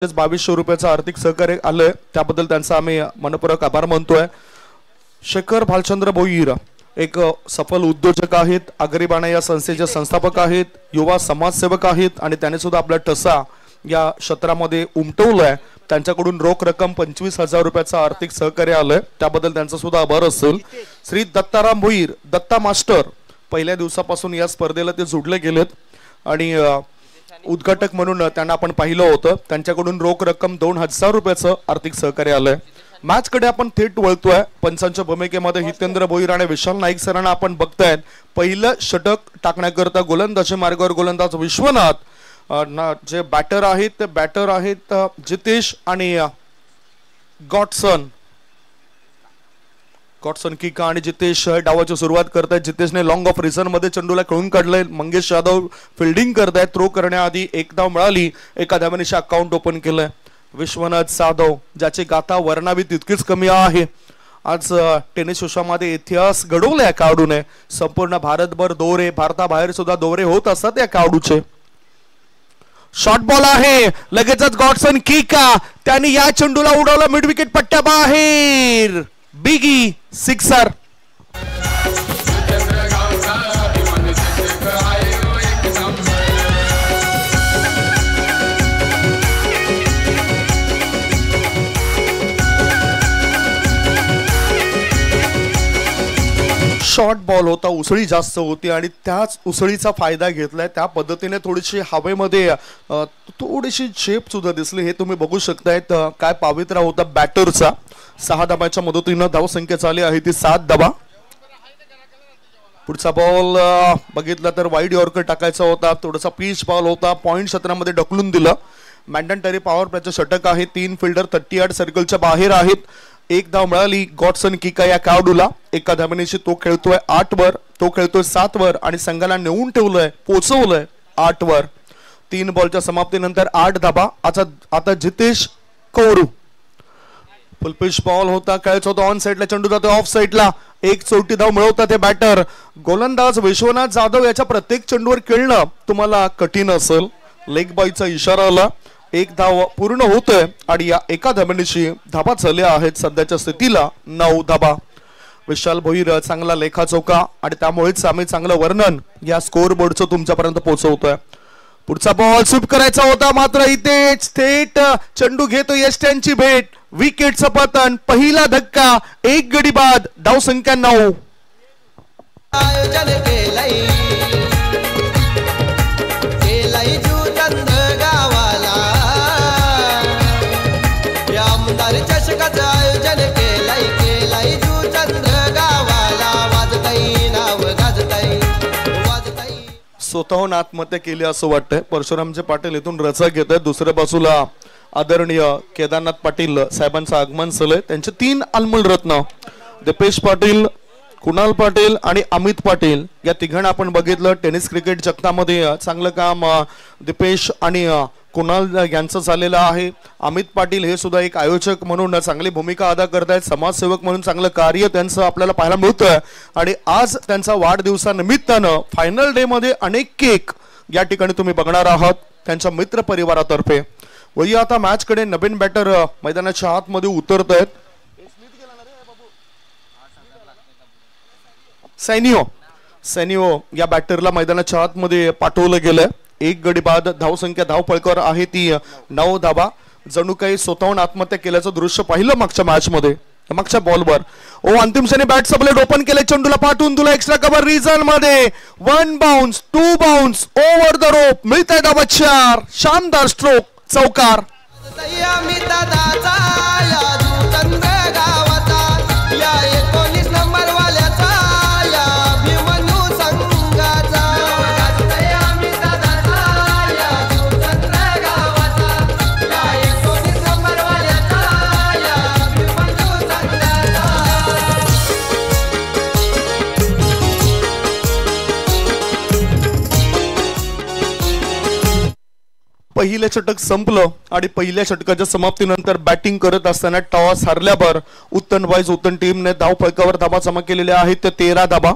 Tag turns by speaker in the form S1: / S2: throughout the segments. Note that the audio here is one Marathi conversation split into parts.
S1: 2200 रुपयाचं आर्थिक सहकार्य आलंय, त्याबद्दल त्यांचा आम्ही मनपूर्वक आभार मानतोय। शेखर भालचंद्र भोईर एक सफल उद्योजक आहेत, अगरीबाणा या संस्थेचे संस्थापक आहेत, युवा समाजसेवक आहेत आणि त्याने सुद्धा आपला ठसा या क्षेत्रामध्ये उमटवलाय। त्यांच्याकडून रोख रक्कम 25,000 रुपयाचं आर्थिक सहकार्य आलंय, त्याबद्दल त्यांचा सुद्धा आभार असेल। श्री दत्ताराम भोईर, दत्ता मास्टर, पहिल्या दिवसापासून या स्पर्धेला ते जोडले गेलेत आणि उद्घाटक म्हणून त्यांना आपण पाहिलं होतं। त्यांच्याकडून रोख रक्कम 2,000 रुपयाचं आर्थिक सहकार्य आलंय। मॅच कडे आपण थेट वळतोय। पंचांच्या भूमिकेमध्ये हितेंद्र भोईर आणि विशाल नाईक सरांना आपण बघतायत। पहिलं षटक टाकण्याकरता गोलंदाजी मार्गावर गोलंदाज विश्वनाथ, जे बॅटर आहेत ते बॅटर आहेत जितेश आणि गॉडसन किका आणि जितेश डावाची सुरुवात करतायत। जितेशने लॉंग ऑफ रिझन मध्ये चेंडूला खेळून काढलंय। मंगेश यादव फिल्डिंग करतायत। थ्रो करण्याआधी एक धाव मिळाली, एका धावेने अकाउंट ओपन केलंय। विश्वनाथ जाधव, ज्याची गाथा वर्णावी तितकीच कमी आहे, आज टेनिस विश्वामध्ये इतिहास घडवलाय खेळाडूने। संपूर्ण भारतभर दौरे, भारताबाहेर सुद्धा दौरे होत असतात या खेळाडूचे। शॉर्ट बॉल आहे, लगेचच गॉडसन किका, त्यांनी या चेंडूला उडवलं मिड विकेट पट्ट्या बाहेर। बिगी सिक्सर। शॉर्ट बॉल होता, उसळी जास्त होती आणि त्याच उसळीचा फायदा घेतलाय। त्या पद्धतीने थोडीशी हवेमध्ये थोडीशी शेप सुद्धा दिसली, हे तुम्ही बघू शकतायत। काय पावित्रा होता बॅटरचा। 6 धाबाच्या मदतीने धावसंख्या झाली आहे ती 7 धाबा। पुढचा बॉल बघितला तर वाईड यॉर्कर टाकायचा होता, थोडासा पिच बॉल होता, पॉइंट क्षेत्रामध्ये ढकलून दिलं। मॅन्डेटरी पॉवर प्लेचं षटक आहे, 3 फिल्डर 38 सर्कलच्या बाहेर आहेत। एक धाव मिळाली गॉडसन किका या खेळाडूला, एका धावेनेशी तो खेळतोय 8 वर, तो खेळतोय 7 वर आणि संघाला नेऊन ठेवलंय, पोहोचवलंय 8 वर। 3 बॉलच्या समाप्तीनंतर 8 धाबा। आता जितेश कौरू, फुल पिच बॉल होता, खेळायचा होता ऑन साइडला, चेंडू जातोय ऑफ साइडला, एक चौथी धाव मिळवतात ते बॅटर। गोलंदाज विश्वनाथ जाधव याच्या प्रत्येक चेंडूवर खेळणं तुम्हाला कठीण असेल। लेग बॉयचा इशारा आला, एक धाव पूर्ण होतोय आणि या एका धावेनिशी धाबा झाल्या आहेत सध्याच्या स्थितीला 9 धाबा। विशाल भोईर चांगला लेखाचोखा आणि त्यामुळेच आम्ही चांगलं वर्णन या स्कोर बोर्डचं तुमच्यापर्यंत पोहोचवतोय। पुढचा बॉल स्वीप करायचा होता, मात्र इथेच थेट चेंडू घेतो यष्ट्यांची भेट, विकेटचं पतन, पहिला धक्का, एक गडी बाद, धाव संख्या 9। स्वतःहून आत्महत्या केली असं वाटतंय। परशुरामचे पाटील इथून रजा घेत आहेत। दुसऱ्या बाजूला आदरणीय केदारनाथ पाटील साहेबांचं आगमन झालंय। त्यांचे 3 अनमोल रत्न दीपेश पाटील, कुणाल पाटील आणि अमित पाटील, या तिघांना आपण बघितलं। टेनिस क्रिकेट जगतामध्ये चांगलं काम दीपेश आणि कुणाल यांचं झालेलं आहे। अमित पाटील हे सुद्धा एक आयोजक म्हणून चांगली भूमिका अदा करतायत, समाजसेवक म्हणून चांगलं कार्य त्यांचं आपल्याला पाहायला मिळतंय आणि आज त्यांचा वाढदिवसानिमित्तानं फायनल डे मध्ये अनेक केक या ठिकाणी तुम्ही बघणार आहात त्यांच्या मित्र परिवारातर्फे। वही आता मॅच कडे नवीन बॅटर मैदानाच्या आतमध्ये उतरत आहेत। सैनिओ या बॅटरला मैदानाच्या आतमध्ये पाठवलं गेलंय। एक गडी बाद, धाव संख्या धाव फळकावर आहे ती 9 धाबा। जणू काही स्वतःहून आत्महत्या केल्याचं दृश्य पाहिलं मागच्या मॅच मध्ये, मागच्या बॉलवर। अंतिम क्षणी बॅटचा ब्लेड ओपन केले, चेंडूला पाठवून दिला एक्स्ट्रा कव्हर रिझन मध्ये, 1 bounce 2 bounce over the rope, मिळतंय धाबा 4, शानदार स्ट्रोक, चौकार। पहिलं षटक संपलं आणि पहिल्या षटकाच्या समाप्तीनंतर बॅटिंग करत असताना टॉस हरल्यावर उत्तन टीमने धाव फलकावर धाबा जमा केलेल्या आहेत 13 धाबा।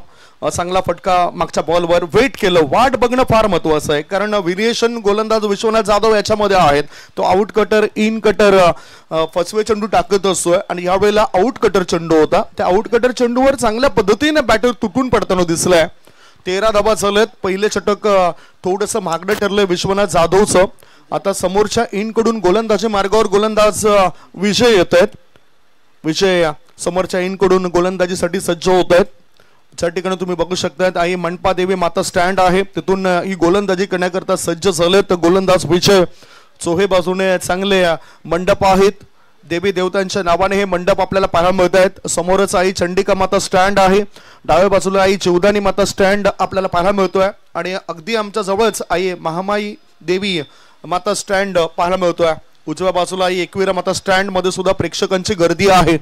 S1: चांगला फटका मागच्या बॉलवर वेट केलं. वाट बघणं फार महत्वाचं आहे कारण व्हेरिएशन गोलंदाज विश्वनाथ जाधव याच्यामध्ये आहेत. तो आउट कटर इन कटर फसवे चेंडू टाकत असतोय आणि यावेळेला आउट कटर चेंडू होता. त्या आउट कटर चेंडूवर चांगल्या पद्धतीने बॅटर तुटून पडताना दिसलाय. 13 धाबा झालेत. पहिले षटक थोडंसं महागडं ठरलंय विश्वनाथ जाधवचं. आता समोरच्या इन कडून गोलंदाजी मार्गावर गोलंदाज विजय येत आहेत. विजय समोरच्या इन कडून गोलंदाजीसाठी सज्ज होत आहेत. ज्या ठिकाणी तुम्ही बघू शकता आई मंडपा देवी माता स्टँड आहे तिथून ही गोलंदाजी करण्याकरता सज्ज झालेत गोलंदाज विजय. चोहे बाजूने चांगले मंडप आहेत. देवी देवतांच्या नावाने हे मंडप आपल्याला पाहायला मिळत आहेत. समोरच आई चंडिका माता स्टँड आहे. डाव्या बाजूला आई चिवदानी माता स्टँड आपल्याला पाहायला मिळतोय आणि अगदी आमच्या जवळच आई महामाई देवी माता स्टँड पाहायला मिळतोय. उजव्या बाजूला आई एकविरा माता स्टँड मध्ये सुद्धा प्रेक्षकांची गर्दी आहे.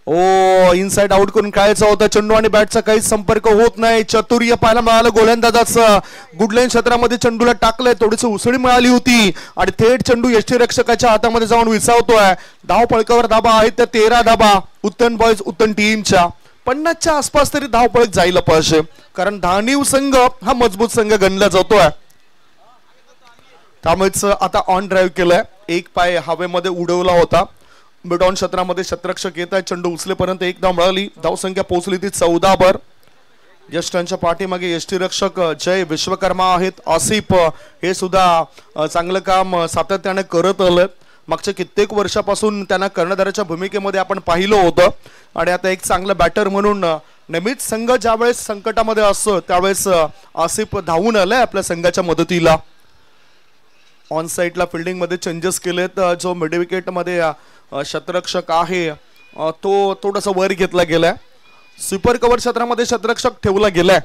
S1: ओ इनसाइड आउट करून खेळायचा होता चेंडू आणि बॅटचा काहीच संपर्क होत नाही. चतुर्य पाहायला मिळालं गोलंदाजाचं. गुडलाईन क्षेत्रामध्ये चेंडूला टाकलंय. थोडीशी उसळी मिळाली होती आणि थेट चेंडू यष्टीरक्षकाच्या हातामध्ये जाऊन विसावतोय. धाव फळकावर धाबा आहेत त्या 13 धाबा उत्तन बॉयज उत्तन टीमच्या. 50च्या आसपास तरी धाव फळक जायला पाहिजे कारण धानिव संघ हा मजबूत संघ गणला जातोय. त्यामुळेच आता ऑन ड्राईव्ह केलाय. एक पाय हवेमध्ये उडवला होता. मिड ऑन क्षेत्रामध्ये शतरक्षक येत आहे. चेंडू उचलेपर्यंत एक धाव मिळाली. धावसंख्या पोहोचली ती 14 वर. यष्टांच्या पाठीमागे यष्टीरक्षक जय विश्वकर्मा आहेत. आसिफ हे सुद्धा चांगलं काम सातत्याने करत आलं. मागच्या कित्येक वर्षापासून त्यांना कर्णधाराच्या भूमिकेमध्ये आपण पाहिलं होतं आणि आता एक चांगला बॅटर म्हणून नेहमीच संघ ज्यावेळेस संकटामध्ये असतो त्यावेळेस आसिफ धावून आलाय आपल्या संघाच्या मदतीला. ऑन साइडला फिल्डिंग मध्ये चेंजेस केलेत. जो मिड विकेट मध्ये शतरक्षक आहे तो थोडासा वर घेतला गेलाय. सुपर कव्हर क्षेत्रामध्ये शतरक्षक ठेवला गेलाय.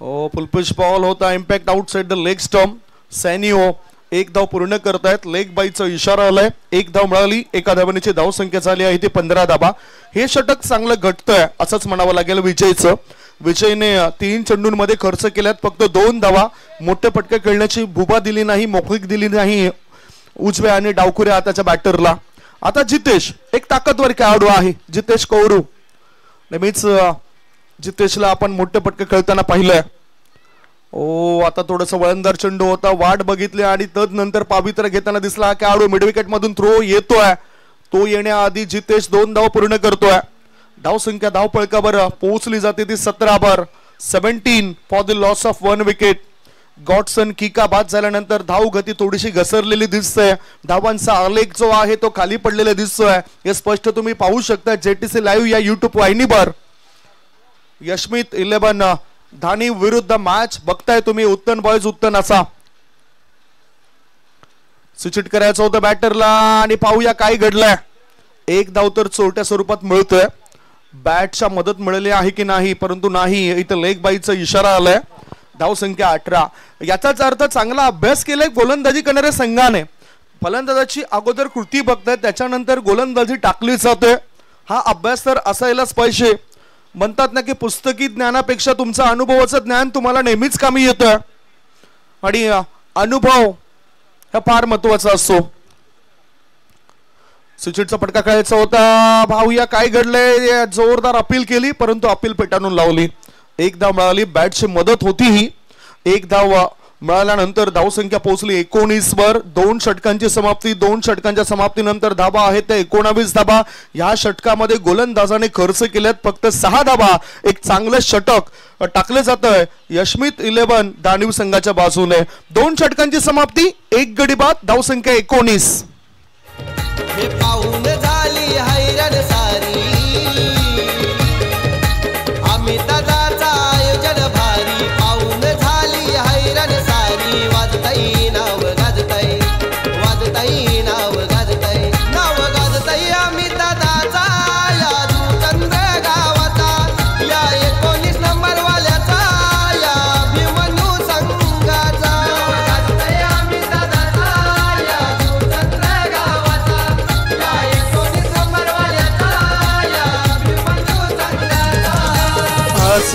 S1: फुलपिच बॉल होता. Impact outside the leg stump. सॅनिओ एक धाव पूर्ण करतायत. लेग बाईचा इशारा आलाय. एक धाव मिळाली. एका धावनीची धाव संख्या झाली आहे ती 15 धाबा. हे षटक चांगलं घटतंय असंच म्हणावं लागेल विजयचं. विजयने 3 चेंडूंमध्ये खर्च केल्यात फक्त 2 धावा. मोठे फटके खेळण्याची भुबा दिली नाही. मोकळीक दिली नाही उजव्या आणि डावखुऱ्या हाताच्या बॅटरला. आता जितेश एक ताकदवर खेळाडू आहे. जितेश कौरू नेहमीच जितेशला आपण मोठे फटके खेळताना पाहिलंय. आता थोडस वळणदार चेंडू होता. वाट बघितली आणि तदनंतर पावित्र्य घेताना दिसला. खेळाडू मिड विकेट मधून थ्रो येतोय. तो येण्याआधी जितेश 2 धाव पूर्ण करतोय. धाव संख्या धाव फळकावर पोहोचली जाते ती 17 वर. 17 for the loss of 1 wicket. Godson किका बाद झाल्यानंतर धाव गती थोडीशी घसरलेली दिसते. धावांचा आलेख जो आहे तो खाली पडलेला दिसतोय. हे स्पष्ट तुम्ही पाहू शकता जेटीसी लाईव्ह या युट्यूब वाहिनीवर. यशमित 11 धानी विरुद्ध मॅच बघताय तुम्ही. उत्तन बॉयज उत्तन असा स्विच करायचं होतं बॅटरला आणि पाहूया काय घडलंय. एक धाव तर चोरट्या स्वरूपात मिळतोय. बॅटच्या मदत मिळाली आहे की नाही परंतु नाही. इथं लेग बाईचा इशारा आलाय. धाव संख्या 18. याचाच अर्थ चांगला अभ्यास केलाय गोलंदाजी करणाऱ्या संघाने. फलंदाजाची अगोदर कृती बघताय त्याच्यानंतर गोलंदाजी टाकली जाते. हा अभ्यास तर असायलाच पाहिजे. म्हणतात ना की पुस्तकी ज्ञानापेक्षा तुमचं अनुभवाचं ज्ञान तुम्हाला नेहमीच कामी येतं आणि अनुभव हा फार महत्वाचा असतो. सुचितचा फटका खेळायचा होता. पाहूया काय घडलंय. जोरदार अपील केली परंतु अपील पेटाळून लावली. एक धाव मिळाली. बॅटची मदत होती ही. एक धाव मिळाल्यानंतर धावसंख्या पोहोचली 19 वर. 2 षटकांची समाप्ती. 2 षटकांच्या समाप्तीनंतर धाबा आहेत त्या 19 धाबा. या षटकामध्ये गोलंदाजाने खर्च केल्यात फक्त 6 धाबा. एक चांगलं षटक टाकलं जातंय यशमित 11 दानिव संघाच्या बाजूने. 2 षटकांची समाप्ती. 1 गडी बाद. धावसंख्या 19.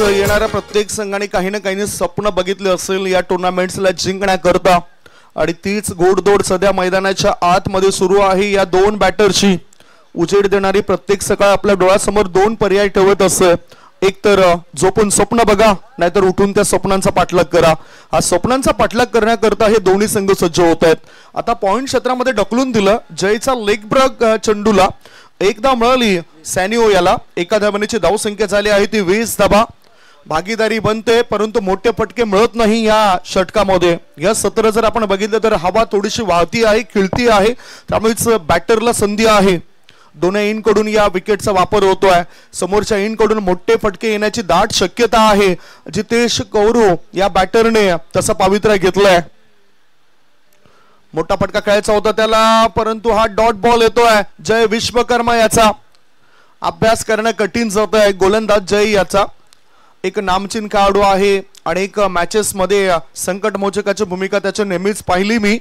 S1: येणाऱ्या प्रत्येक संघाने काही ना काही स्वप्न बघितले असेल या टुर्नामेंट्सला जिंकण्याकरता आणि तीच घोडदौड सध्या मैदानाच्या आतमध्ये सुरू आहे. या 2 बॅटरची उजेड देणारी प्रत्येक सकाळ आपल्या डोळ्यासमोर 2 पर्याय ठेवत असते. एकतर झोपून स्वप्न बघा, नाहीतर उठून त्या स्वप्नांचा पाठलाग करा. हा स्वप्नांचा पाठलाग करण्याकरता हे दोन्ही संघ सज्ज होत आहेत. आता पॉइंट क्षेत्रामध्ये ढकलून दिलं. जयचा लेग ब्रेक चेंडूला एक धाव मिळाली सॅनिओ याला. एका धावनेची धावसंख्या झाली आहे ती 20 धावा. भागीदारी बनते परंतु मोठे फटके मिळत नाही या षटकामध्ये. या सत्र जर आपण बघितलं तर हवा थोडीशी वाहती आहे, खिळती आहे, त्यामुळेच बॅटरला संधी आहे. दोन्ही इनकडून या विकेटचा वापर होतोय. समोरच्या इनकडून मोठे फटके येण्याची दाट शक्यता आहे. जितेश कौरू या बॅटरने तसा पावित्र्य घेतलाय. मोठा फटका खेळायचा होता त्याला, परंतु हा डॉट बॉल येतोय. जय विश्वकर्मा याचा अभ्यास करणं कठीण जात आहे. गोलंदाज जय याचा एक नामचीन खेळाडू आहे. अनेक मॅचेस मध्ये संकट मोचकाची भूमिका त्याची नेहमीच पाहिली मी.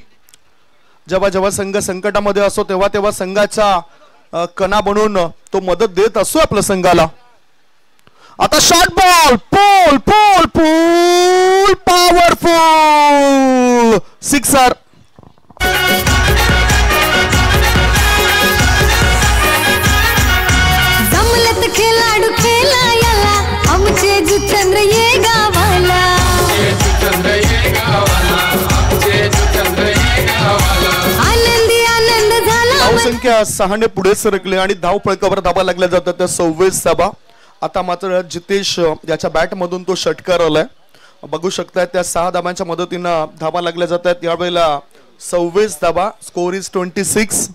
S1: जेव्हा जेव्हा संघ संकटामध्ये असतो तेव्हा तेव्हा संघाचा कणा बनून तो मदत देत असतो आपल्या संघाला. आता short ball pull pull pull powerful sixer.
S2: जमलत खेळाडू खेळायला आमचे जुचंद्र ये गावाला. आनंदी आनंद झाला.
S1: धावसंख्या 6 पुढे सरकले आणि धाव फळकावर धाबा लागल्या जातात त्या 26 धाबा. आता मात्र जितेश याच्या बॅट मधून तो षटकार आलाय. बघू शकताय त्या 6 धाबांच्या मदतीनं धाबा लागल्या जातात. यावेळेला 26 धाबा. Score is 26.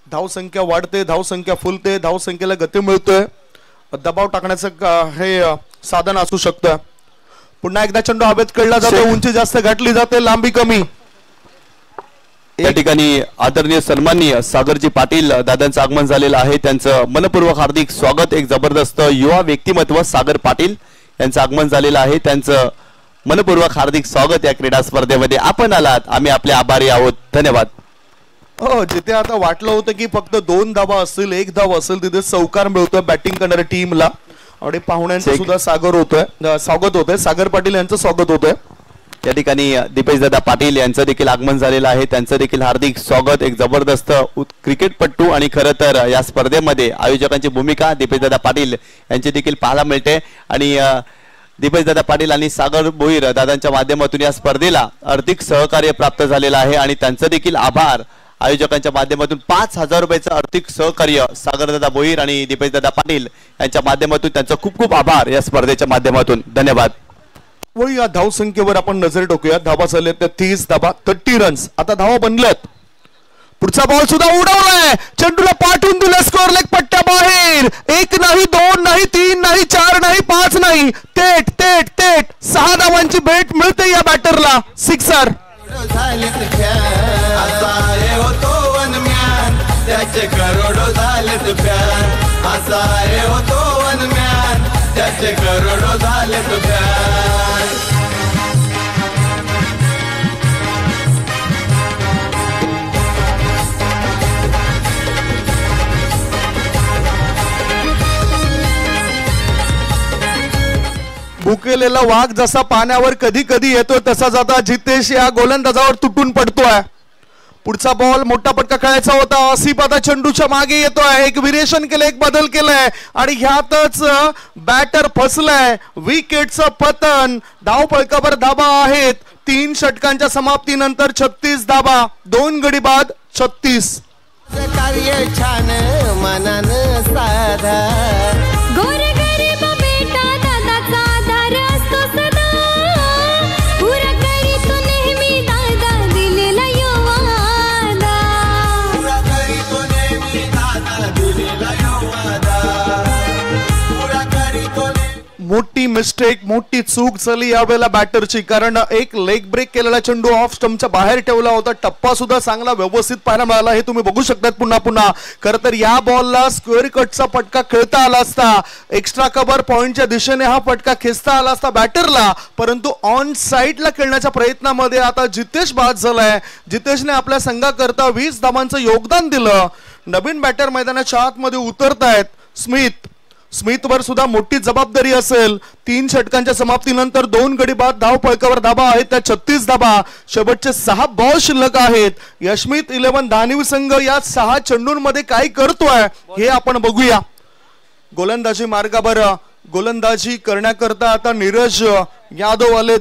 S1: धावसंख्या वाढते, धावसंख्या फुलते, धावसंख्येला गती मिळतोय. दबाव टाकण्याचं हे साधन असू शकतं. पुन्हा एकदा चेंडू हवेत खेळला जातो. उंची जास्त गाठली जाते, लांबी कमी.
S3: या ठिकाणी आदरणीय सन्माननीय सागरजी पाटील दादांचं आगमन झालेलं आहे. त्यांचं मनपूर्वक हार्दिक स्वागत. एक जबरदस्त युवा व्यक्तिमत्व सागर पाटील यांचं आगमन झालेलं आहे. त्यांचं मनपूर्वक हार्दिक स्वागत या क्रीडा स्पर्धेमध्ये. आपण आलात, आम्ही आपले आभारी आहोत. धन्यवाद.
S1: हो, जिथे आता वाटलं होतं की फक्त 2 धावा असतील, 1 धाव असेल, तिथे चौकार मिळतोय बॅटिंग करणाऱ्या टीमला. आणि पाहुण्यांचं सुद्धा स्वागत होतंय. सागर पाटील यांचं स्वागत होतंय.
S3: या ठिकाणी दीपेशदादा पाटील यांचं देखील आगमन झालेलं आहे. त्यांचं देखील हार्दिक स्वागत. एक जबरदस्त क्रिकेटपटू आणि खरं तर या स्पर्धेमध्ये आयोजकांची भूमिका दीपेशदादा पाटील यांची देखील पाहायला मिळते. आणि दीपेशदादा पाटील आणि सागर भोईर दादांच्या माध्यमातून या स्पर्धेला आर्थिक सहकार्य प्राप्त झालेलं आहे आणि त्यांचं देखील आभार आयोजकांच्या माध्यमातून 5000 रुपयाचं आर्थिक सहकार्य सागरदादा भोईर आणि दीपेशदादा पाटील यांच्या माध्यमातून त्यांचं खूप खूप आभार या स्पर्धेच्या माध्यमातून. धन्यवाद.
S1: व या धावसंख्येवर आपण नजर टाकूया. धावा झाल्या त्या 30 धावा, 30 रन्स. आता धावा बनल्यात. पुढचा बॉल सुद्धा उडवलाय. चेंडूला पाठवून दिलं स्कोअर लेग पट्ट्या बाहेर. 1 नाही, 2 नाही, 3 नाही, 4 नाही, 5 नाही, थेट थेट थेट 6 धावांची भेट मिळते या बॅटरला. सिक्सर.
S4: त्याचे करोडो झालेत प्यार. असा आहे होतो वनम्यान, त्याचे करोडो झालेत प्यार.
S1: भुकेलेला वाघ जसा पाण्यावर कधी कधी येतो तसा जाता जितेश या गोलंदाजावर तुटून पडतोय. पुढचा बॉल मोठा पटका खेळायचा होता. आसिफ आता चेंडूच्या मागे येतोय. एक व्हेरिएशन केलं, एक बदल केलाय आणि ह्यातच बॅटर फसलाय. विकेटचं पतन. धाव फळकावर धाबा आहेत. 3 षटकांच्या समाप्तीनंतर 36 धाबा. 2 गडी बाद 36.
S4: कार्य छान मनानं साधा.
S2: गोरगरीब बेटा दादाचा आधार असतो सदा. पुरा करीतो नेहमी दादा दिलेला यो वादा.
S4: पुरा करीतो नेहमी दादा दिलेला यो वादा. पुरा करीतो
S1: मोठी मिस्टेक, मोठी चूक झाली यावेळेला बॅटरची. कारण एक लेग ब्रेक केलेला चेंडू ऑफ स्टंपच्या बाहेर ठेवला होता. टप्पा सुद्धा चांगला व्यवस्थित पाहायला मिळाला. हे तुम्ही बघू शकतात पुन्हा पुन्हा. खरं तर या बॉलला स्क्वेअर कटचा फटका खेळता आला असता. एक्स्ट्रा कव्हर पॉइंटच्या दिशेने हा फटका खेचता आला असता बॅटरला. परंतु ऑन साईडला खेळण्याच्या प्रयत्नामध्ये आता जितेश बाद झालाय. जितेशने आपल्या संघाकरता 20 धावांचं योगदान दिलं. नवीन बॅटर मैदानाच्या आतमध्ये उतरतायत. स्मिथवर सुद्धा मोठी जबाबदारी असेल. 3 षटकांच्या समाप्तीनंतर 2 गडी बाद. धाव फळकावर धाबा आहेत त्या 36 धाबा. शेवटचे 6 बॉल शिल्लक आहेत. यशमित 11 दानिव संघ या 6 चेंडूंमध्ये काय करतोय हे आपण बघूया. गोलंदाजी मार्गावर गोलंदाजी करण्याकरता आता नीरज यादव आलेत.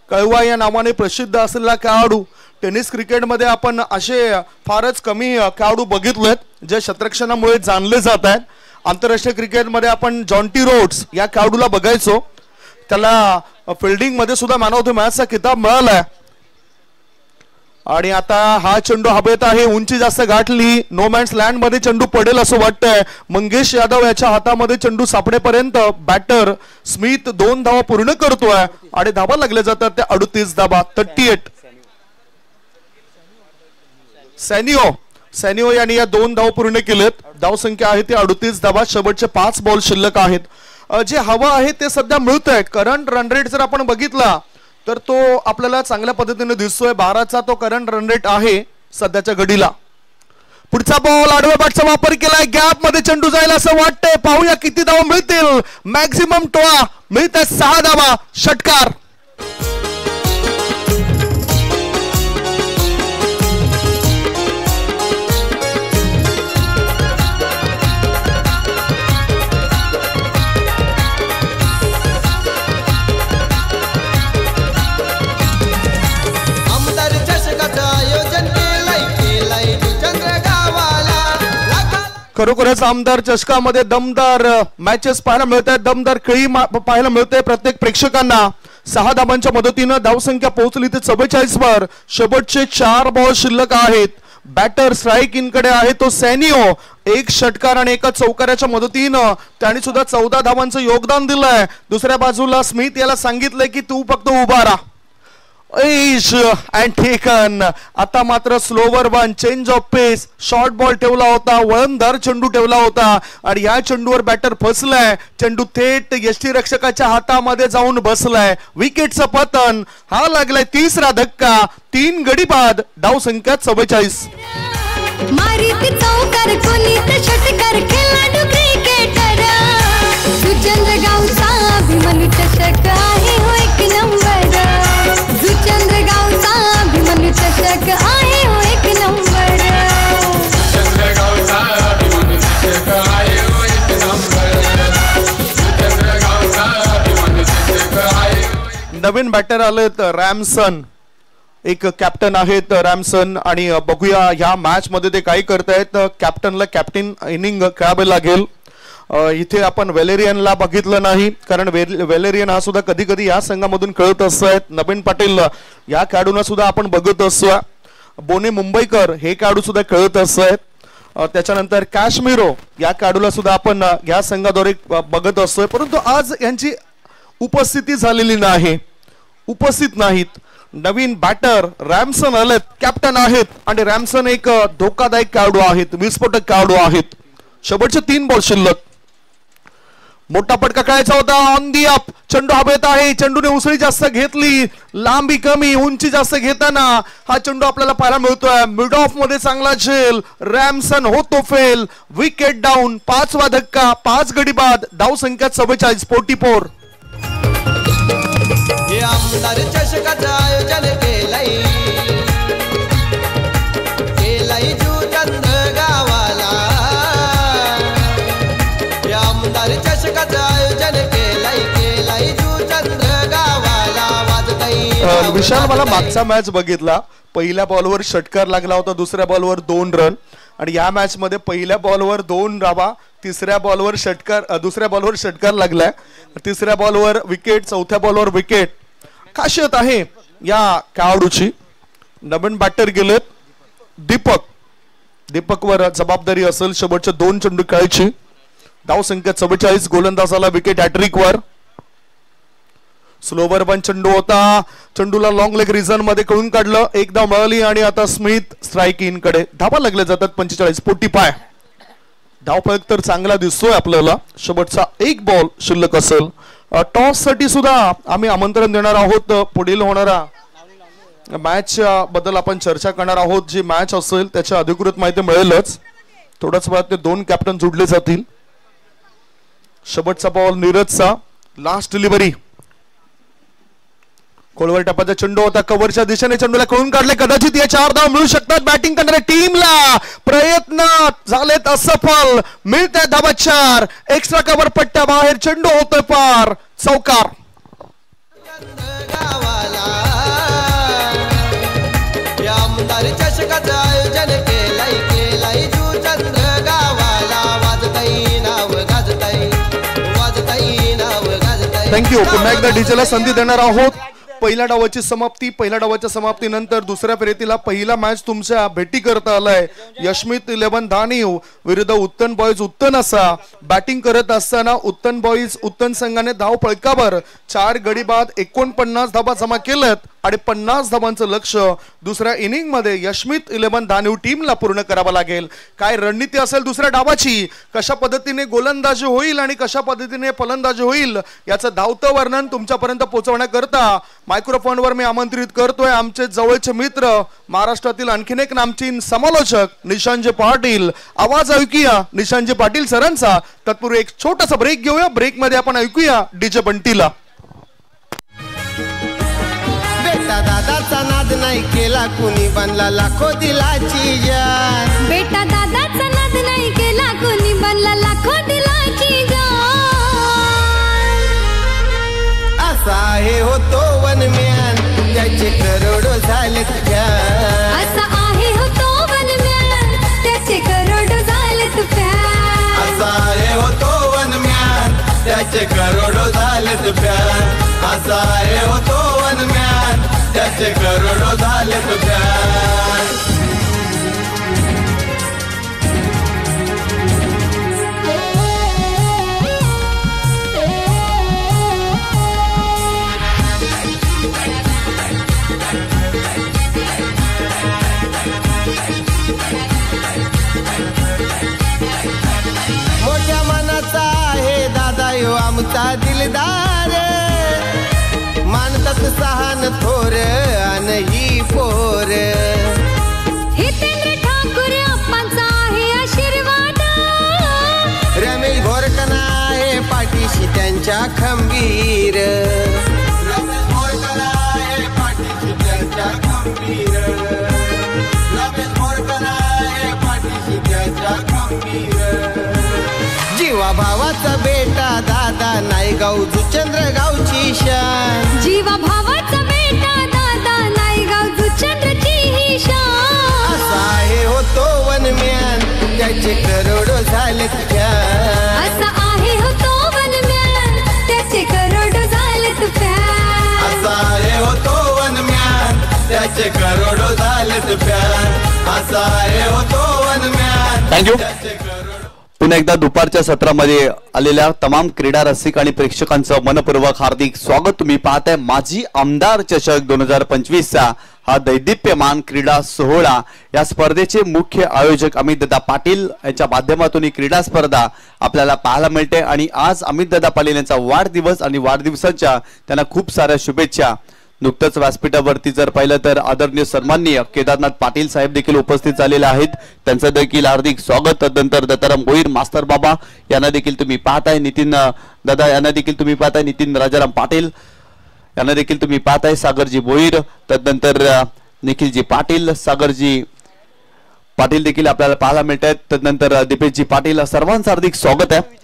S1: कळवा या नावाने प्रसिद्ध असलेला खेळाडू. टेनिस क्रिकेटमध्ये आपण असे फारच कमी खेळाडू बघितलेत जे शतरक्षणामुळे जाणले जात आहेत. आंतरराष्ट्रीय क्रिकेटमध्ये आपण जॉन्टी रोड्स या खेळाडूला बघायचो. त्याला फिल्डिंग मध्ये सुद्धा मॅन ऑफ द मॅचचा किताब मिळालाय. आणि आता हा चेंडू हवेत आहे. उंची जास्त गाठली. नो मॅन्स लँड मध्ये चेंडू पडेल असं वाटतंय. मंगेश यादव याच्या हातामध्ये चेंडू सापडेपर्यंत बॅटर स्मिथ 2 धावा पूर्ण करतोय आणि धावा लागल्या जातात त्या 38 धावा. 38. सॅनिओ यांनी या 2 धावा पूर्ण केलेत. धाव संख्या आहे ती 38 धावा. शेवटचे 5 बॉल शिल्लक आहेत. जे हवं आहे ते सध्या मिळत आहे. करंट रन रेट जर आपण बघितला तर तो आपल्याला चांगल्या पद्धतीने दिसतोय. 12चा तो करंट रन रेट आहे सध्याच्या घडीला. पुढचा बॉल आडव्या बॅटचा वापर केलाय. गॅप मध्ये चेंडू जाईल असं वाटतंय. पाहूया किती धावा मिळतील. मॅक्झिमम टोळा मिळत आहे 6 धावा. षटकार. खरोखरच आमदार चषकामध्ये दमदार मॅचेस पाहायला मिळत आहेत. दमदार खेळी पाहायला मिळते प्रत्येक प्रेक्षकांना. 6 धावांच्या मदतीनं धावसंख्या पोहोचली ते 44 वर. शेवटचे 4 बॉल शिल्लक आहेत. बॅटर स्ट्राईक इन कडे आहे तो सॅनिओ. 1 षटकार आणि 1 चौकाराच्या मदतीनं त्याने सुद्धा 14 धावांचं योगदान दिलंय. दुसऱ्या बाजूला स्मिथ याला सांगितलंय की तू फक्त उभा राहा. And taken. आता मात्र slower one. Change of pace. Short ball ठेवला होता. वळणदार चेंडू ठेवला होता आणि या चेंडूवर बॅटर फसलाय. चेंडू थेट यष्टीरक्षकाच्या हातामध्ये जाऊन बसलाय. विकेटचं पतन. हा लागलाय 3रा धक्का. 3 गडी बाद. धाव संख्या 44.
S2: मारीत चौकार कोणीत षटकार खेळाडू क्रिकेटर. सुचंद्र गावचा अभिमानी चषक आहे हो 1 नंबर. सुचंद्र गावचा अभिमानी चषक आहे हो 1 नंबर. सुचंद्र गावचा अभिमानी चषक आहे हो 1 नंबर.
S1: सुचंद्र गावचा अभिमानी चषक आहे. नवीन बॅटर आलेत रॅमसन. एक कॅप्टन आहेत रॅमसन आणि बघूया ह्या मॅच मध्ये ते काय करतायत. कॅप्टनला कॅप्टन इनिंग खेळावे लागेल. इथे आपण वेलेरियनला बघितलं नाही कारण वेलेरियन हा सुद्धा कधी कधी या संघामधून खेळत असतात. नवीन पाटील या खेळाडूंना सुद्धा आपण बघत असतो. बोने मुंबईकर हे खेळाडू सुद्धा खेळत असतात. त्याच्यानंतर काश्मीरो या खेळाडूला सुद्धा आपण या संघाद्वारे बघत असतोय. परंतु आज यांची उपस्थिती झालेली नाही. उपस्थित नाहीत. नवीन बॅटर रॅमसन आलेत. कॅप्टन आहेत आणि रॅमसन एक धोकादायक खेळाडू आहेत. विस्फोटक खेळाडू आहेत. शेवटचे 3 बॉल शिल्लक. मोठा फटका खेळायचा होता. On the up. चेंडू हवेत आहे. चेंडूने उसळी जास्त घेतली. लांबी कमी. उंची जास्त घेताना हा चेंडू आपल्याला पाहायला मिळतोय. मिड ऑफ मध्ये चांगला झेल. रॅमसन होतो फेल. Wicket down. 5वा धक्का. 5 गडी बाद. धाव संख्या 44. 44.
S4: हे आमदार चषकाचं आयोजन केलंय जुचंद्र गावाला. हे आमदार चषकाचं आयोजन केलंय जुचंद्र गावाला. वाजतय.
S1: विशाल मला मागचा मॅच बघितला. पहिल्या बॉलवर षटकार लागला होता. दुसऱ्या बॉलवर 2 रन आणि या मॅच मध्ये पहिल्या बॉलवर 2 धावा. तिसऱ्या बॉलवर षटकार. दुसऱ्या बॉलवर षटकार लागलाय. तिसऱ्या बॉलवर विकेट. चौथ्या बॉलवर विकेट. खासियत आहे या खेळाडूची. नवीन बॅटर गेलेत. दीपकवर जबाबदारी असेल शेवटचे 2 चेंडू खेळायची. धाव संख्या 44. गोलंदाजाला विकेट हॅट्रिक वर. स्लोवर वन चेंडू होता. चेंडूला लॉंग लेग रिझन मध्ये कळून काढलं. 1 धाव मिळाली आणि आता स्मिथ स्ट्राईक इन कडे. धावा लागल्या जातात 45. 45. धावफलक तर चांगला दिसतोय आपल्याला. शेवटचा 1 बॉल शिल्लक असेल. टॉस साठी सुद्धा आम्ही आमंत्रण देणार आहोत. पुढील होणारा मॅच बद्दल आपण चर्चा करणार आहोत. जी मॅच असेल त्याची अधिकृत माहिती मिळेलच. थोड्याच वेळात ते 2 कॅप्टन जोडले जातील. शेवटचा बॉल नीरजचा. Last delivery. खोलवर टप्प्याचा चेंडू होता, कव्हरच्या दिशेने चेंडूला कळून काढले, कदाचित या 4 धावा मिळू शकतात बॅटिंग करणाऱ्या टीमला. प्रयत्न झालेत असफल, मिळतात धावा 4. एक्स्ट्रा कव्हर पट्ट्या बाहेर, चेंडू होतोय पार, चौकार.
S4: आमदार चषकाचं आयोजन केलंय जुचंद्र गावाला. वाजताई नाव गाजताई, वाजताई नाव गाजताई.
S1: थँक्यू. पुन्हा एकदा डीजेला संधी देणार आहोत. पहिल्या डावाची समाप्ती. पहिल्या डावाच्या समाप्तीनंतर दुसऱ्या फेरीतीला पहिला मॅच तुमच्या भेटी करता आलाय. यशमित 11 दानीव विरुद्ध उत्तन बॉईज उत्तन असा. बॅटिंग करत असताना उत्तन बॉईज उत्तन संघाने धाव फळकावर 4 गडी बाद 49 धावा जमा केल्यात आणि 50 धावांचं लक्ष दुसऱ्या इनिंग मध्ये यशमित 11 दानीव टीमला पूर्ण करावं लागेल. काय रणनीती असेल दुसऱ्या डावाची, कशा पद्धतीने गोलंदाजी होईल आणि कशा पद्धतीने फलंदाजी होईल याचं धावतं वर्णन तुमच्यापर्यंत पोहोचवण्याकरता मायक्रोफोनवर मी आमंत्रित करतोय आमचे जवळचे मित्र, महाराष्ट्रातील आणखीन एक नामचीन समालोचक निशांजी पाटील. आवाज ऐकूया निशांजी पाटील सरांचा. तत्पूर्वी एक छोटासा ब्रेक घेऊया. ब्रेक मध्ये आपण ऐकूया डीजे बंटीला.
S4: बेटा दादाचा नाद नाही केला कुणी, बनला लाखो दिलाची जान.
S2: बेटा दादाचा नाद नाही केला कोणी, बनला लाखो दिलाची जान.
S4: असा आहे होतो वनम्यान, त्याचे करोडो झालेत फॅन.
S2: असा आहे होतो वनम्यान, त्याचे करोडो झालेत फॅन.
S4: असा आहे होतो वनम्यान, त्याचे करोडो झालेत फॅन. असा आहे होतो वनम्यान, त्याचे करोडो झालेत फॅन. मोठ्या मनाचा आहे दादा यो आमचा दिलदार. मानतात सहान थोर अन ही पोर.
S2: हितेंद्र ठाकूर अप्पांचा आहे आशीर्वाद.
S4: रमेश घोरकना आहे पाठीशी त्यांच्या खंबीर. रमेश घोरकना आहे पाठीशी त्यांच्या खंबीर. रमेश घोरकना आहे पाठीशी त्यांच्या खंबीर. जीवा भावाचा बेटा दादा नायगाव जुचंद्र गावची शान.
S2: जीवा भावाचा बेटा दादा नायगाव जुचंद्रची ही शान.
S4: असा आहे होतो वनम्यान, त्याचे करोडो झालेत फॅन.
S2: असा आहे होतो वनम्यान, त्याचे करोडो झालेत फॅन.
S4: असा आहे होतो वनम्यान, त्याचे करोडो झालेत फॅन. असा आहे होतो वनम्यान.
S3: थँक्यू. पुन्हा एकदा दुपारच्या सत्रामध्ये आलेल्या तमाम क्रीडा रसिक आणि प्रेक्षकांचं मनपूर्वक हार्दिक स्वागत. तुम्ही पाहताय माजी आमदार चषक 2025चा हा दैदिप्यमान क्रीडा सोहळा. या स्पर्धेचे मुख्य आयोजक अमितदादा पाटील यांच्या माध्यमातून ही क्रीडा स्पर्धा आपल्याला पाहायला मिळते आणि आज अमितदादा पाटील यांचा वाढदिवस आणि वाढदिवसाच्या त्यांना खूप साऱ्या शुभेच्छा. नुकतंच व्यासपीठावरती जर पाहिलं तर आदरणीय सन्माननीय केदारनाथ पाटील साहेब देखील उपस्थित झालेले आहेत. त्यांचं देखील हार्दिक स्वागत. तदनंतर दत्ताराम भोईर मास्तर बाबा यांना देखील तुम्ही पाहताय. नितीन दादा यांना देखील तुम्ही पाहताय. नितीन राजाराम पाटील यांना देखील तुम्ही पाहताय. सागरजी भोईर, तदनंतर निखिलजी पाटील, सागरजी पाटील देखील आपल्याला पाहायला मिळत आहेत. तदनंतर दीपेशजी पाटील, सर्वांचं हार्दिक स्वागत आहे.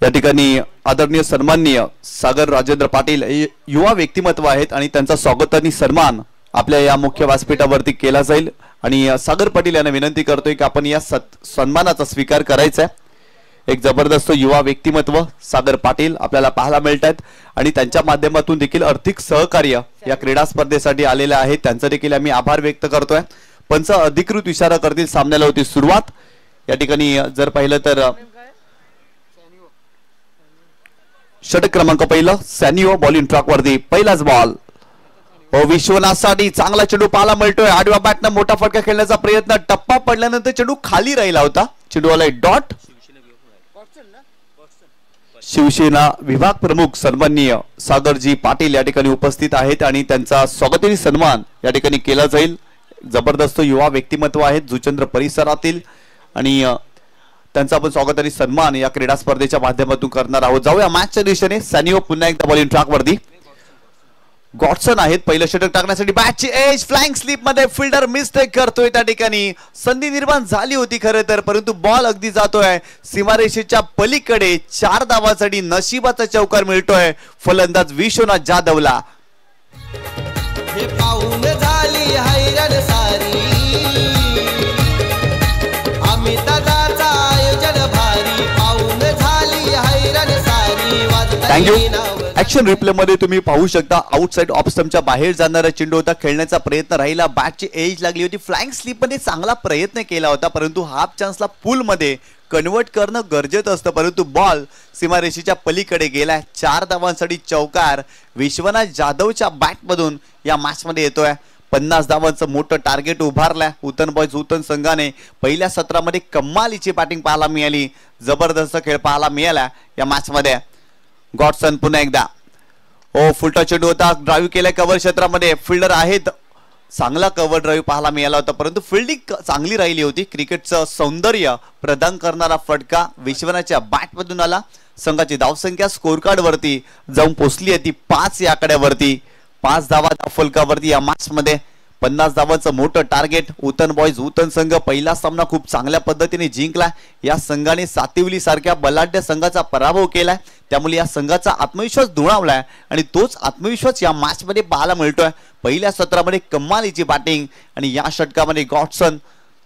S3: या ठिकाणी आदरणीय सन्माननीय सागर राजेंद्र पाटील युवा व्यक्तिमत्व आहेत आणि त्यांचा स्वागत आणि सन्मान आपल्या या मुख्य व्यासपीठावरती केला जाईल. आणि सागर पाटील यांना विनंती करतोय की आपण या सन्मानाचा स्वीकार करायचा आहे. एक जबरदस्त युवा व्यक्तिमत्व सागर पाटील आपल्याला पाहायला मिळत आहेत आणि त्यांच्या माध्यमातून देखील आर्थिक सहकार्य या क्रीडा स्पर्धेसाठी आलेले आहेत. त्यांचा देखील आम्ही आभार व्यक्त करतोय. पंच अधिकृत इशारा करतील. सामन्याला होती सुरुवात. या ठिकाणी जर पाहिलं तर षटक क्रमांक पहिला सॅनिओ बॉलिंग ट्रॅक वरती पहिलाच बॉल. विश्वनाथसाठी चांगला चेंडू पाहायला मिळतोय. आडव्या बॅटनं मोठा फटका खेळण्याचा प्रयत्न, टप्पा पडल्यानंतर चेंडू खाली राहिला होता. चेंडूवाला डॉट. शिवसेना विभाग प्रमुख सन्माननीय सागरजी पाटील या ठिकाणी उपस्थित आहेत आणि त्यांचा स्वागती सन्मान या ठिकाणी केला जाईल. जबरदस्त युवा व्यक्तिमत्व आहेत जुचंद्र परिसरातील आणि त्यांचं आपण स्वागत आणि सन्मान या क्रीडा स्पर्धेच्या माध्यमातून करणार आहोत. जाऊया मॅचच्या दिशेने. सॅनिओ पुन्हा एकदा बॉलिंग ट्रॅक वरती. गॉडसन आहेत पहिलं षटक टाकण्यासाठी. बॅटची एज फ्लाइंग स्लिप मध्ये फिल्डर मिस्टेक करतोय. त्या ठिकाणी संधी निर्माण झाली होती खरं तर, परंतु बॉल अगदी जातोय सीमारेषेच्या पलीकडे. 4 धावांसाठी नशिबाचा चौकार मिळतोय फलंदाज विश्वनाथ जाधवला.
S5: हे पाहून झाली हैराण सारी, अमितादाचा आयोजन भारी, पाहून झाली हैराण सारी.
S3: थँक्यू. ऍक्शन रिप्ले मध्ये तुम्ही पाहू शकता आउटसाइड ऑफ स्टंपच्या बाहेर जाणारा चेंडू होता. खेळण्याचा प्रयत्न राहिला. बॅटची एज लागली होती. फ्लाइंग स्लिप मध्ये चांगला प्रयत्न केला होता, परंतु हाफ चान्सला पूल मध्ये कन्वर्ट करणं गरजेचं असतं, परंतु बॉल सीमारेषेच्या पलीकडे गेलाय. 4 धावांसाठी चौकार विश्वनाथ जाधवच्या बॅटमधून या मॅचमध्ये येतोय. 50 धावांचं मोठं टार्गेट उभारलंय उतन बॉयज उतन संघाने. पहिल्या सत्रामध्ये कमालीची बॅटिंग पाहायला मिळाली. जबरदस्त खेळ पाहायला मिळाला या मॅचमध्ये. गॉडसन पुन्हा एकदा. फुलटा चेंडू होता. ड्राईव्ह केलाय कव्हर क्षेत्रामध्ये. फिल्डर आहेत. चांगला कव्हर ड्राईव्ह पाहायला मिळाला होता, परंतु फिल्डिंग चांगली राहिली होती. क्रिकेटचं सौंदर्य प्रदान करणारा फटका विश्वनाथच्या बॅटमधून आला. संघाची धावसंख्या स्कोर कार्ड वरती जाऊन पोहोचली आहे ती 5 या आकड्यावरती. 5 धावा फलकावरती या मॅच मध्ये. 50 धावांचं मोठं टार्गेट. उतन बॉयज उतन संघ पहिला सामना खूप चांगल्या पद्धतीने जिंकला. या संघाने सातिवली सारख्या बलाढ्य संघाचा पराभव केलाय, त्यामुळे या संघाचा आत्मविश्वास दुणावलाय आणि तोच आत्मविश्वास या मॅच मध्ये पाहायला मिळतोय. पहिल्या सत्रामध्ये कमालीची बॅटिंग आणि या षटकामध्ये गॉडसन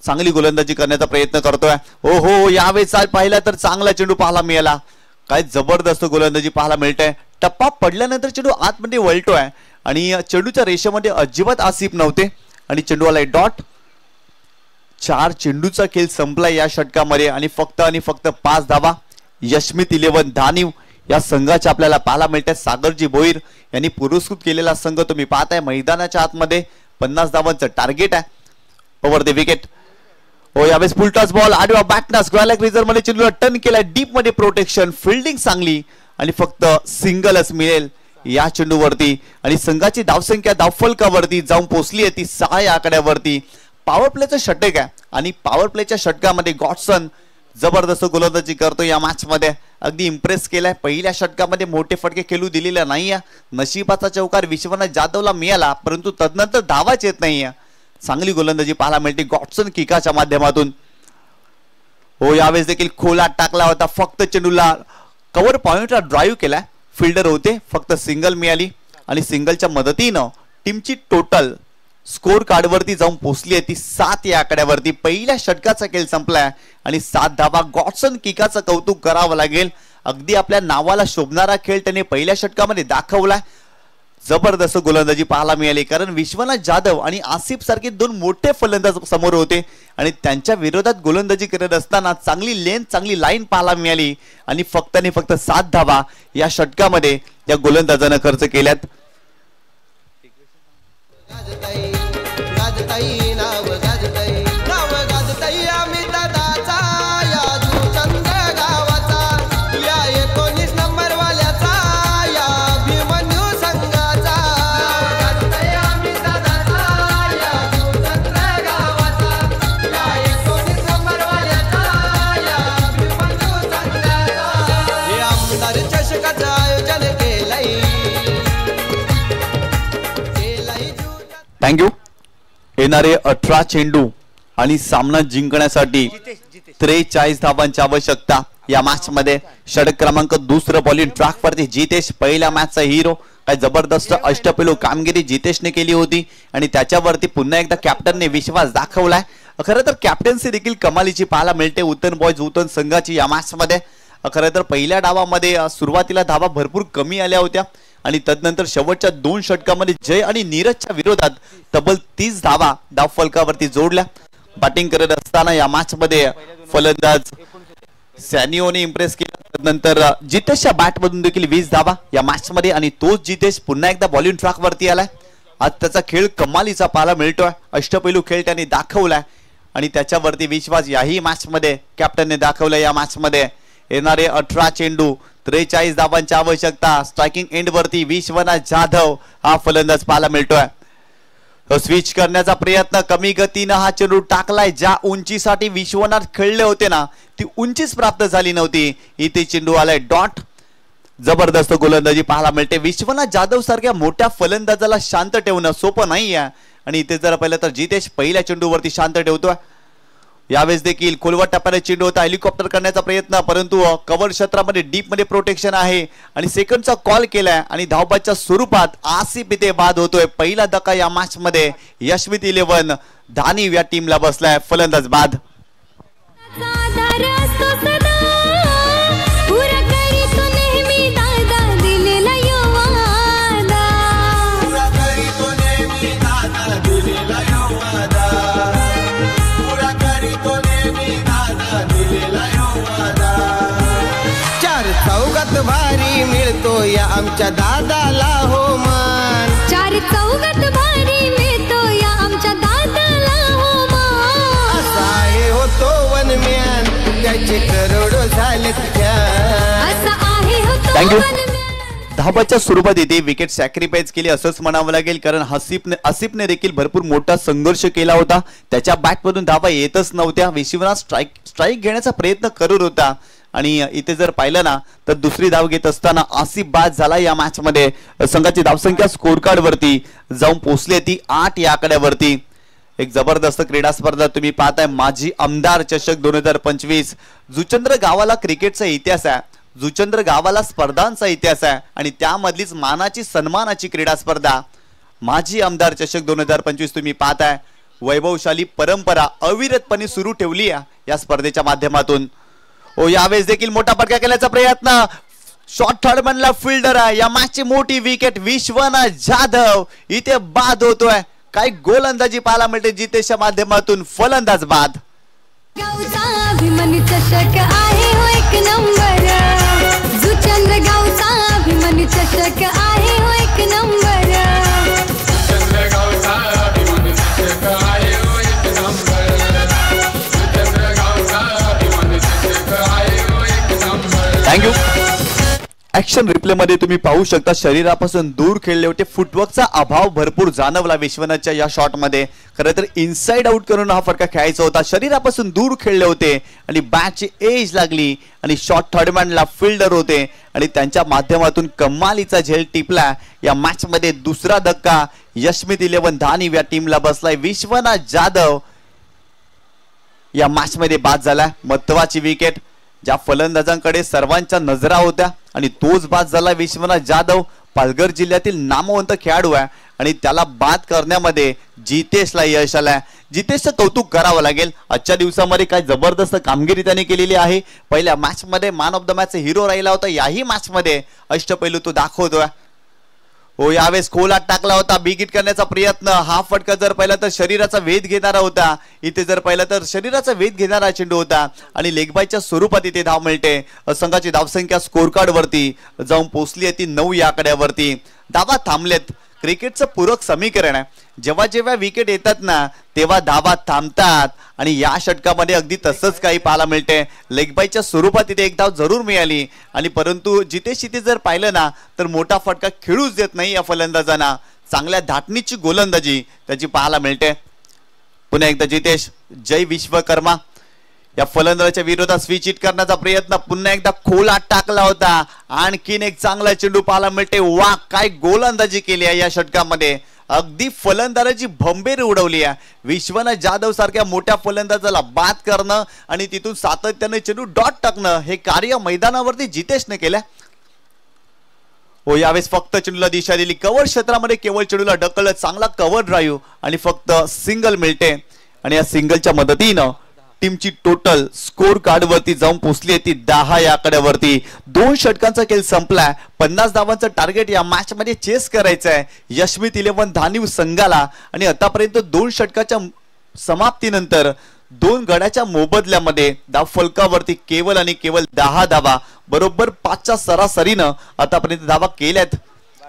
S3: चांगली गोलंदाजी करण्याचा प्रयत्न करतोय. हो यावेळेस पाहिला तर चांगला चेंडू पाहायला मिळाला. काय जबरदस्त गोलंदाजी पाहायला मिळतंय. टप्पा पडल्यानंतर चेंडू आतमध्ये वळतोय आणि चेंडूच्या रेषेमध्ये अजिबात आसिफ नव्हते आणि चेंडू आलाय डॉट. 4 चेंडूचा खेळ संपलाय या षटकामध्ये आणि फक्त 5 धावा. यशमित 11 धानीव या संघाच्या आपल्याला पाहायला मिळतात. सागरजी भोईर यांनी पुरस्कृत केलेला संघ तुम्ही पाहताय मैदानाच्या आतमध्ये. 50 धावांचं टार्गेट आहे. Over the wicket. यावेळेस फुलटॉस बॉल आडवा बॅटना स्क्वेअर रिझर्व मध्ये चेंडूला टर्न केलाय. डीप मध्ये प्रोटेक्शन. फिल्डिंग चांगली आणि फक्त सिंगलच मिळेल या चेंडूवरती आणि संघाची धावसंख्या धावफलकावरती जाऊन पोहोचली आहे ती 6 या आकड्यावरती. पॉवर प्लेचं षटक आहे आणि पॉवर प्लेच्या षटकामध्ये गॉडसन जबरदस्त गोलंदाजी करतो या मॅच मध्ये. अगदी इम्प्रेस केलाय. पहिल्या षटकामध्ये मोठे फटके खेळू दिलेला नाहीये. नशिबाचा चौकार विश्वनाथ जाधवला मिळाला, परंतु तदनंतर धावाच येत नाहीये. चांगली गोलंदाजी पाहायला मिळते गॉडसन किकाच्या माध्यमातून. यावेळेस देखील खोलात टाकला होता. फक्त चेंडूला कव्हर पॉइंटला ड्राईव्ह केलाय. फिल्डर होते. फक्त सिंगल मिळाली आणि सिंगलच्या मदतीनं टीमची टोटल स्कोर कार्डवरती जाऊन पोहोचली आहे ती 7 या आकड्यावरती. पहिल्या षटकाचा खेळ संपलाय आणि 7 धावा. गॉडसन किकाचं कौतुक करावं लागेल. अगदी आपल्या नावाला शोभणारा खेळ त्याने पहिल्या षटकामध्ये दाखवलाय. जबरदस्त गोलंदाजी पाहायला मिळाली, कारण विश्वनाथ जाधव आणि आसिफ सारखे 2 मोठे फलंदाज समोर होते आणि त्यांच्या विरोधात गोलंदाजी करत असताना चांगली लेंथ चांगली लाईन पाहायला मिळाली आणि फक्त 7 धावा या षटकामध्ये या गोलंदाजानं खर्च केल्यात. थँक्यू. येणारे 18 चेंडू आणि सामना जिंकण्यासाठी 43 धावांची आवश्यकता या मॅच मध्ये. षटक क्रमांक 2 बॉलिंग ट्रॅक वरती जितेश पहिल्या मॅचचा हिरो. काय जबरदस्त अष्टपैलू कामगिरी जितेशने केली होती आणि त्याच्यावरती पुन्हा एकदा कॅप्टनने विश्वास दाखवलाय. खरं तर कॅप्टन्सी देखील कमालीची पाहायला मिळते उतन बॉयज उतन संघाची या मॅच मध्ये. खरं तर पहिल्या डावामध्ये सुरुवातीला धावा भरपूर कमी आल्या होत्या आणि तदनंतर शेवटच्या 2 षटकामध्ये जय आणि नीरजच्या विरोधात तब्बल 30 धावा धावफलकावरती जोडल्या. बॅटिंग करत असताना या मॅच मध्ये फलंदाज सॅनिओने इम्प्रेस केला. नंतर जितेशच्या बॅटमधून देखील 20 धावा या मॅच मध्ये आणि तोच जितेश पुन्हा एकदा बॉलिंग ट्रॅक वरती आलाय. आज त्याचा खेळ कमालीचा पाहायला मिळतोय. अष्टपैलू खेळ त्याने दाखवलाय आणि त्याच्यावरती विश्वास याही मॅच मध्ये कॅप्टनने दाखवला. या मॅच मध्ये येणारे 18 चेंडू 43 धावांची आवश्यकता. स्ट्रायकिंग एंड वरती विश्वनाथ जाधव हा फलंदाज पाहायला मिळतोय. स्विच करण्याचा प्रयत्न, कमी गतीनं हा चेंडू टाकलाय. ज्या उंचीसाठी विश्वनाथ खेळले होते ना ती उंचीच प्राप्त झाली नव्हती. इथे चेंडू आलाय डॉट. जबरदस्त गोलंदाजी पाहायला मिळते. विश्वनाथ जाधव सारख्या मोठ्या फलंदाजाला शांत ठेवणं सोपं नाही आहे आणि इथे जर पाहिलं तर जितेश पहिल्या चेंडूवरती शांत ठेवतोय. यावेळेस देखील खोलवर टप्प्याने चेंडू होता, हेलिकॉप्टर करण्याचा प्रयत्न, परंतु कव्हर क्षेत्रामध्ये डीप मध्ये प्रोटेक्शन आहे आणि सेकंडचा कॉल केलाय आणि धावबादच्या स्वरूपात आसिफ इथे बाद होतोय. पहिला धक्का या मॅच मध्ये यशमित 11 धानी या टीमला बसलाय. फलंदाज बाद.
S2: आधार असतो सदा, पुरा करीतो नेहमी दादा दिलेला यो वादा.
S4: पुरा करीतो नेहमी दादा दिलेला यो वादा. पुरा करीतो नेहमी दादा दिलेला यो वादा.
S5: चार चौघात भारी मिळतो या आमच्या दादाला हो मान.
S2: चार चौघात भारी मिळतो या आमच्या दादाला हो मान.
S5: असा आहे हो तो वनम्यान, त्याचे करोडो झालेत ध्यान.
S2: असा आहे हो तो
S3: Thank you.
S2: वनम्यान.
S3: धाबाच्या स्वरूपात इथे विकेट सॅक्रिफाईस केली असंच म्हणावं लागेल, कारण आसिफने देखील भरपूर मोठा संघर्ष केला होता. त्याच्या बॅटमधून धाबा येतच नव्हत्या. विश्वनाथ स्ट्राईक घेण्याचा प्रयत्न करत होता आणि इथे जर पाहिलं ना तर दुसरी धाव घेत असताना आसिफ बाद झाला. या मॅच मध्ये संघाची धावसंख्या स्कोर कार्ड वरती जाऊन पोहोचली ती 8 या आकड्यावरती. एक जबरदस्त क्रीडा स्पर्धा तुम्ही पाहताय. माजी आमदार चषक 2025. जुचंद्र गावाला क्रिकेटचा इतिहास आहे, जुचंद्र गावाला स्पर्धांचा इतिहास आहे आणि त्यामधलीच मानाची सन्मानाची क्रीडा स्पर्धा माजी आमदार चषक 2025 तुम्ही पाहताय. वैभवशाली परंपरा अविरतपणे सुरू ठेवली या स्पर्धेच्या माध्यमातून. यावेळेस देखील मोठा फटका केल्याचा प्रयत्न. शॉर्ट थर्ड मॅनला फिल्डर आहे. या मॅचची मोठी विकेट विश्वनाथ जाधव इथे बाद होतोय. काही गोलंदाजी पाहायला मिळते जितेशच्या माध्यमातून. फलंदाज बाद.
S2: गावचा अभिमानी चषक आहे हो एक नंबर. जुचंद्र गावचा अभिमानी चषक आहे हो एक नंबर.
S6: चंद्रगावचा अभिमान चषक आहे हो एक नंबर. चंद्रगावचा अभिमान चषक आहे हो एक नंबर.
S3: थँक्यू. ऍक्शन रिप्ले मध्ये तुम्ही पाहू शकता शरीरापासून दूर खेळले होते. फुटवर्कचा अभाव भरपूर जाणवला विश्वनाथच्या या शॉट मध्ये. खरं तर इनसाइड आउट करून हा फटका खेळायचा होता. शरीरापासून दूर खेळले होते आणि बॅटची एज लागली आणि शॉर्ट थर्डमॅनला फिल्डर होते आणि त्यांच्या माध्यमातून कमालीचा झेल टिपला. या मॅच मध्ये दुसरा धक्का यशमित 11 धानी या टीमला बसलाय. विश्वनाथ जाधव या मॅच मध्ये बाद झाला. महत्वाची विकेट. ज्या फलंदाजांकडे सर्वांच्या नजरा होत्या आणि तोच बाद झाला विश्वनाथ जाधव. पालघर जिल्ह्यातील नामवंत खेळाडू आहे आणि त्याला बाद करण्यामध्ये जितेशला यश आलंय. जितेशचं कौतुक करावं लागेल. आजच्या दिवसामध्ये काय जबरदस्त कामगिरी त्याने केलेली आहे. पहिल्या मॅच मध्ये man of the match hero राहिला होता. याही मॅच मध्ये अष्टपैलू तो दाखवतोय. यावेळेस खोलात टाकला होता. बिग हिट करण्याचा प्रयत्न. हा फटका जर पाहिला तर शरीराचा वेध घेणारा होता. इथे जर पाहिलं तर शरीराचा वेध घेणारा चेंडू होता आणि लेगबायच्या स्वरूपात इथे धाव मिळते. संघाची धावसंख्या स्कोर कार्ड वरती जाऊन पोहोचली आहे ती 9 या आकड्यावरती. धावा थांबलेत. क्रिकेटचं पूरक समीकरण आहे. जेव्हा जेव्हा विकेट येतात ना तेव्हा धावा थांबतात आणि या षटकामध्ये अगदी तसंच काही पाहायला मिळते. लेगबायच्या स्वरूपात इथे एक धाव जरूर मिळाली आणि परंतु जितेश इथे जर पाहिलं ना तर मोठा फटका खेळूच देत नाही या फलंदाजांना. चांगल्या धाटणीची गोलंदाजी त्याची पाहायला मिळते. पुन्हा एकदा जितेश. जय विश्वकर्मा. या फलंदाजाच्या विरोधात स्विच हिट करण्याचा प्रयत्न. पुन्हा एकदा खोलात टाकला होता. आणखीन एक चांगला चेंडू पाहायला मिळते. वा काय गोलंदाजी केली आहे या षटकामध्ये. अगदी फलंदाजाची भंबेरी उडवली आहे. विश्वनाथ जाधव सारख्या मोठ्या फलंदाजाला बाद करणं आणि तिथून सातत्याने चेंडू डॉट टाकणं हे कार्य मैदानावरती जितेशने केलं. यावेळेस फक्त चेंडूला दिशा दिली. कव्हर क्षेत्रामध्ये केवळ चेंडूला ढकललं. चांगला कव्हर ड्राईव्ह आणि फक्त सिंगल मिळते आणि या सिंगलच्या मदतीनं टीमची टोटल स्कोर कार्ड वरती जाऊन पोहोचली आहे ती 10 या आकड्यावरती. 2 षटकांचा खेळ संपलाय. 50 धावांचं टार्गेट या मॅच मध्ये चेस करायचं आहे यशमित 11 धानी संघाला आणि आतापर्यंत 2 षटकाच्या समाप्तीनंतर 2 गड्याच्या मोबदल्यामध्ये धाव फलकावरती केवळ आणि केवळ 10 धावा. बरोबर 5च्या सरासरीनं आतापर्यंत धावा केल्यात.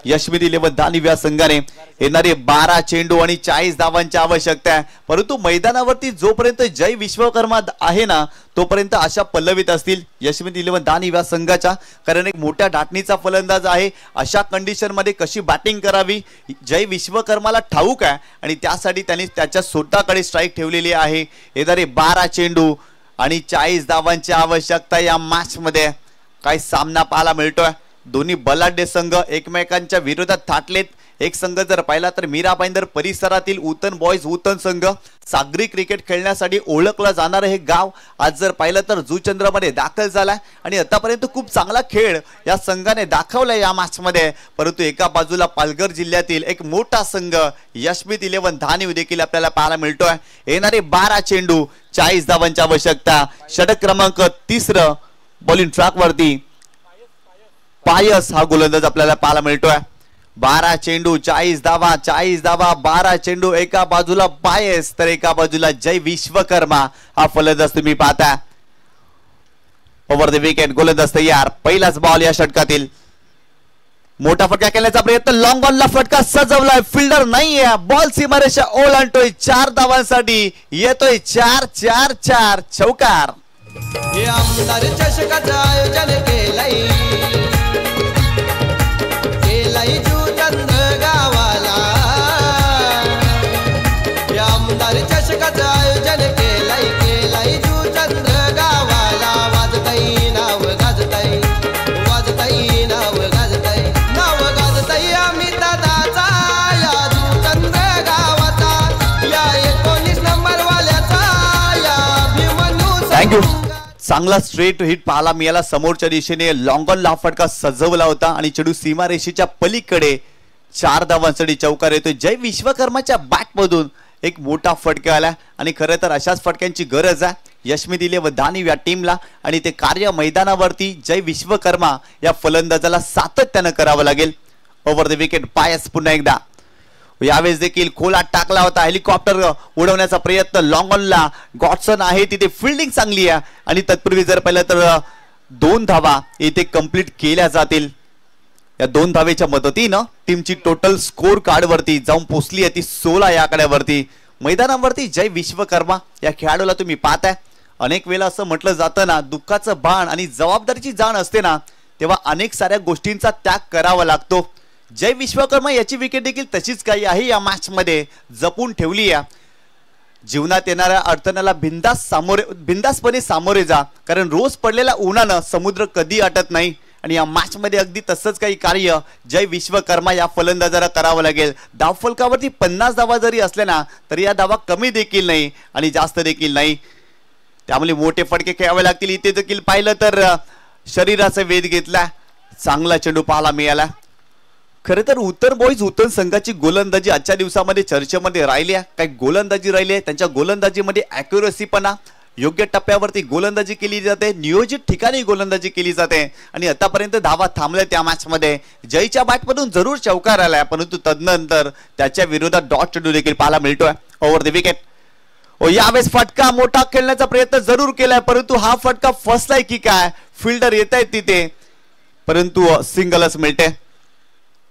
S3: यशमित 11 धानिव या संघाने येणारे 12 चेंडू आणि 40 धावांची आवश्यकता आहे. परंतु मैदानावरती जोपर्यंत जय विश्वकर्मा आहे ना तोपर्यंत अशा पल्लवीत असतील यशमित 11 धानिव या संघाच्या, कारण एक मोठ्या धाटणीचा फलंदाज आहे. अशा कंडिशन मध्ये कशी बॅटिंग करावी जय विश्वकर्माला ठाऊक आहे आणि त्यासाठी त्यांनी त्याच्या स्वतःकडे स्ट्राईक ठेवलेली आहे. येणारे 12 चेंडू आणि 40 धावांची आवश्यकता या मॅच मध्ये. काय सामना पाहायला मिळतोय. दोन्ही बलाढ्य संघ एकमेकांच्या विरोधात थाटलेत. एक संघ जर पाहिला तर मीरा भाईंदर परिसरातील उतन बॉयज उतन संघ, सागरी क्रिकेट खेळण्यासाठी ओळखलं जाणारं हे गाव आज जर पाहिलं तर जुचंद्रमध्ये दाखल झालाय आणि आतापर्यंत खूप चांगला खेळ या संघाने दाखवलाय या मॅच मध्ये. परंतु एका बाजूला पालघर जिल्ह्यातील एक मोठा संघ यशमित 11 धानिव देखील आपल्याला पाहायला मिळतोय. येणारे 12 चेंडू 40 धावांची आवश्यकता. षटक क्रमांक 3 बॉलिंग ट्रॅक वरती पायस हा गोलंदाज आपल्याला पाहायला मिळतोय. 12 चेंडू 40 धावा 40 धावा 12 चेंडू. एका बाजूला पायस तर एका बाजूला जय विश्वकर्मा हा फलंदाज तुम्ही पाहता. ओव्हर द विकेट गोलंदाज तयार. पहिलाच बॉल या षटकातील. मोठा फटका खेळण्याचा प्रयत्न, लॉंग बॉलला फटका सजवलाय, फिल्डर नाहीये, बॉल सीमारेषा ओलांडतोय. 4 धावांसाठी येतोय 4-4-4 चौकार.
S5: हे आमदार चषकाचं आयोजन केलंय जुचंद्र गावाला. हे आमदार चषकाचं आयोजन केलंय जुचंद्र गावाला. वाजताई नाव गाजताई, वाजताई नाव गाजताई, नाव गाजताई अमित दादाचा या जुचंद्र गावाचा, या 19 नंबर वाल्याचा या अभिमन्यू.
S3: थँक्यू. चांगला स्ट्रेट हिट पाहायला मिळाला. समोरच्या दिशेने लॉंगॉनला हा फटका सजवला होता आणि चेंडू सीमारेषेच्या पलीकडे 4 धावांसाठी चौकार येतोय. जय विश्वकर्माच्या बॅट मधून एक मोठा फटका आला आणि खरं तर अशाच फटक्यांची गरज आहे यशमित 11 धानिव या टीमला आणि ते कार्य मैदानावरती जय विश्वकर्मा या फलंदाजाला सातत्यानं करावं लागेल. ओव्हर द विकेट पायस पुन्हा एकदा. यावेळेस देखील खोलात टाकला होता. हेलिकॉप्टर उडवण्याचा प्रयत्न लॉंग ऑनला. गॉडसन आहे तिथे, फिल्डिंग चांगली आहे आणि तत्पूर्वी जर पाहिलं तर 2 धावा इथे कंप्लीट केल्या जातील. या 2 धावेच्या मदतीनं टीमची टोटल स्कोर कार्ड वरती जाऊन पोहोचली आहे ती 16 या आकड्यावरती. मैदानावरती जय विश्वकर्मा या खेळाडूला तुम्ही पाहताय. अनेक वेळा असं म्हटलं जातं ना, दुःखाचं बाण आणि जबाबदारीची जाण असते ना तेव्हा अनेक साऱ्या गोष्टींचा त्याग करावा लागतो. जय विश्वकर्मा याची विकेट देखील तशीच काही आहे या मॅच मध्ये जपून ठेवली आहे. जीवनात येणाऱ्या अडचणीला बिंदासपणे सामोरे जा, कारण रोज पडलेल्या उन्हानं समुद्र कधी आटत नाही आणि या मॅच मध्ये अगदी तसंच काही कार्य जय विश्वकर्मा या फलंदाजाला करावं लागेल. धावफलकावरती 50 धावा जरी असल्या ना तरी या धावा कमी देखील नाही आणि जास्त देखील नाही, त्यामुळे मोठे फटके खेळावे लागतील. इथे देखील पाहिलं तर शरीराचा वेध घेतला, चांगला चेंडू पाहायला मिळाला. खरं तर उत्तर बॉईज उत्तर संघाची गोलंदाजी आजच्या दिवसामध्ये चर्चेमध्ये राहिली आहे. काही गोलंदाजी राहिली आहे, त्यांच्या गोलंदाजीमध्ये ॲक्युरसीपणा, योग्य टप्प्यावरती गोलंदाजी केली जाते, नियोजित ठिकाणी गोलंदाजी केली जाते आणि आतापर्यंत धावा थांबल्या त्या मॅच मध्ये. जयच्या बॅटमधून जरूर चौकार आलाय परंतु तदनंतर त्याच्या विरोधात डॉट चेंडू देखील पाहायला मिळतोय. Over the wicket. यावेळेस फटका मोठा खेळण्याचा प्रयत्न जरूर केलाय परंतु हा फटका फसलाय की काय, फिल्डर येत आहेत तिथे परंतु सिंगलच मिळते.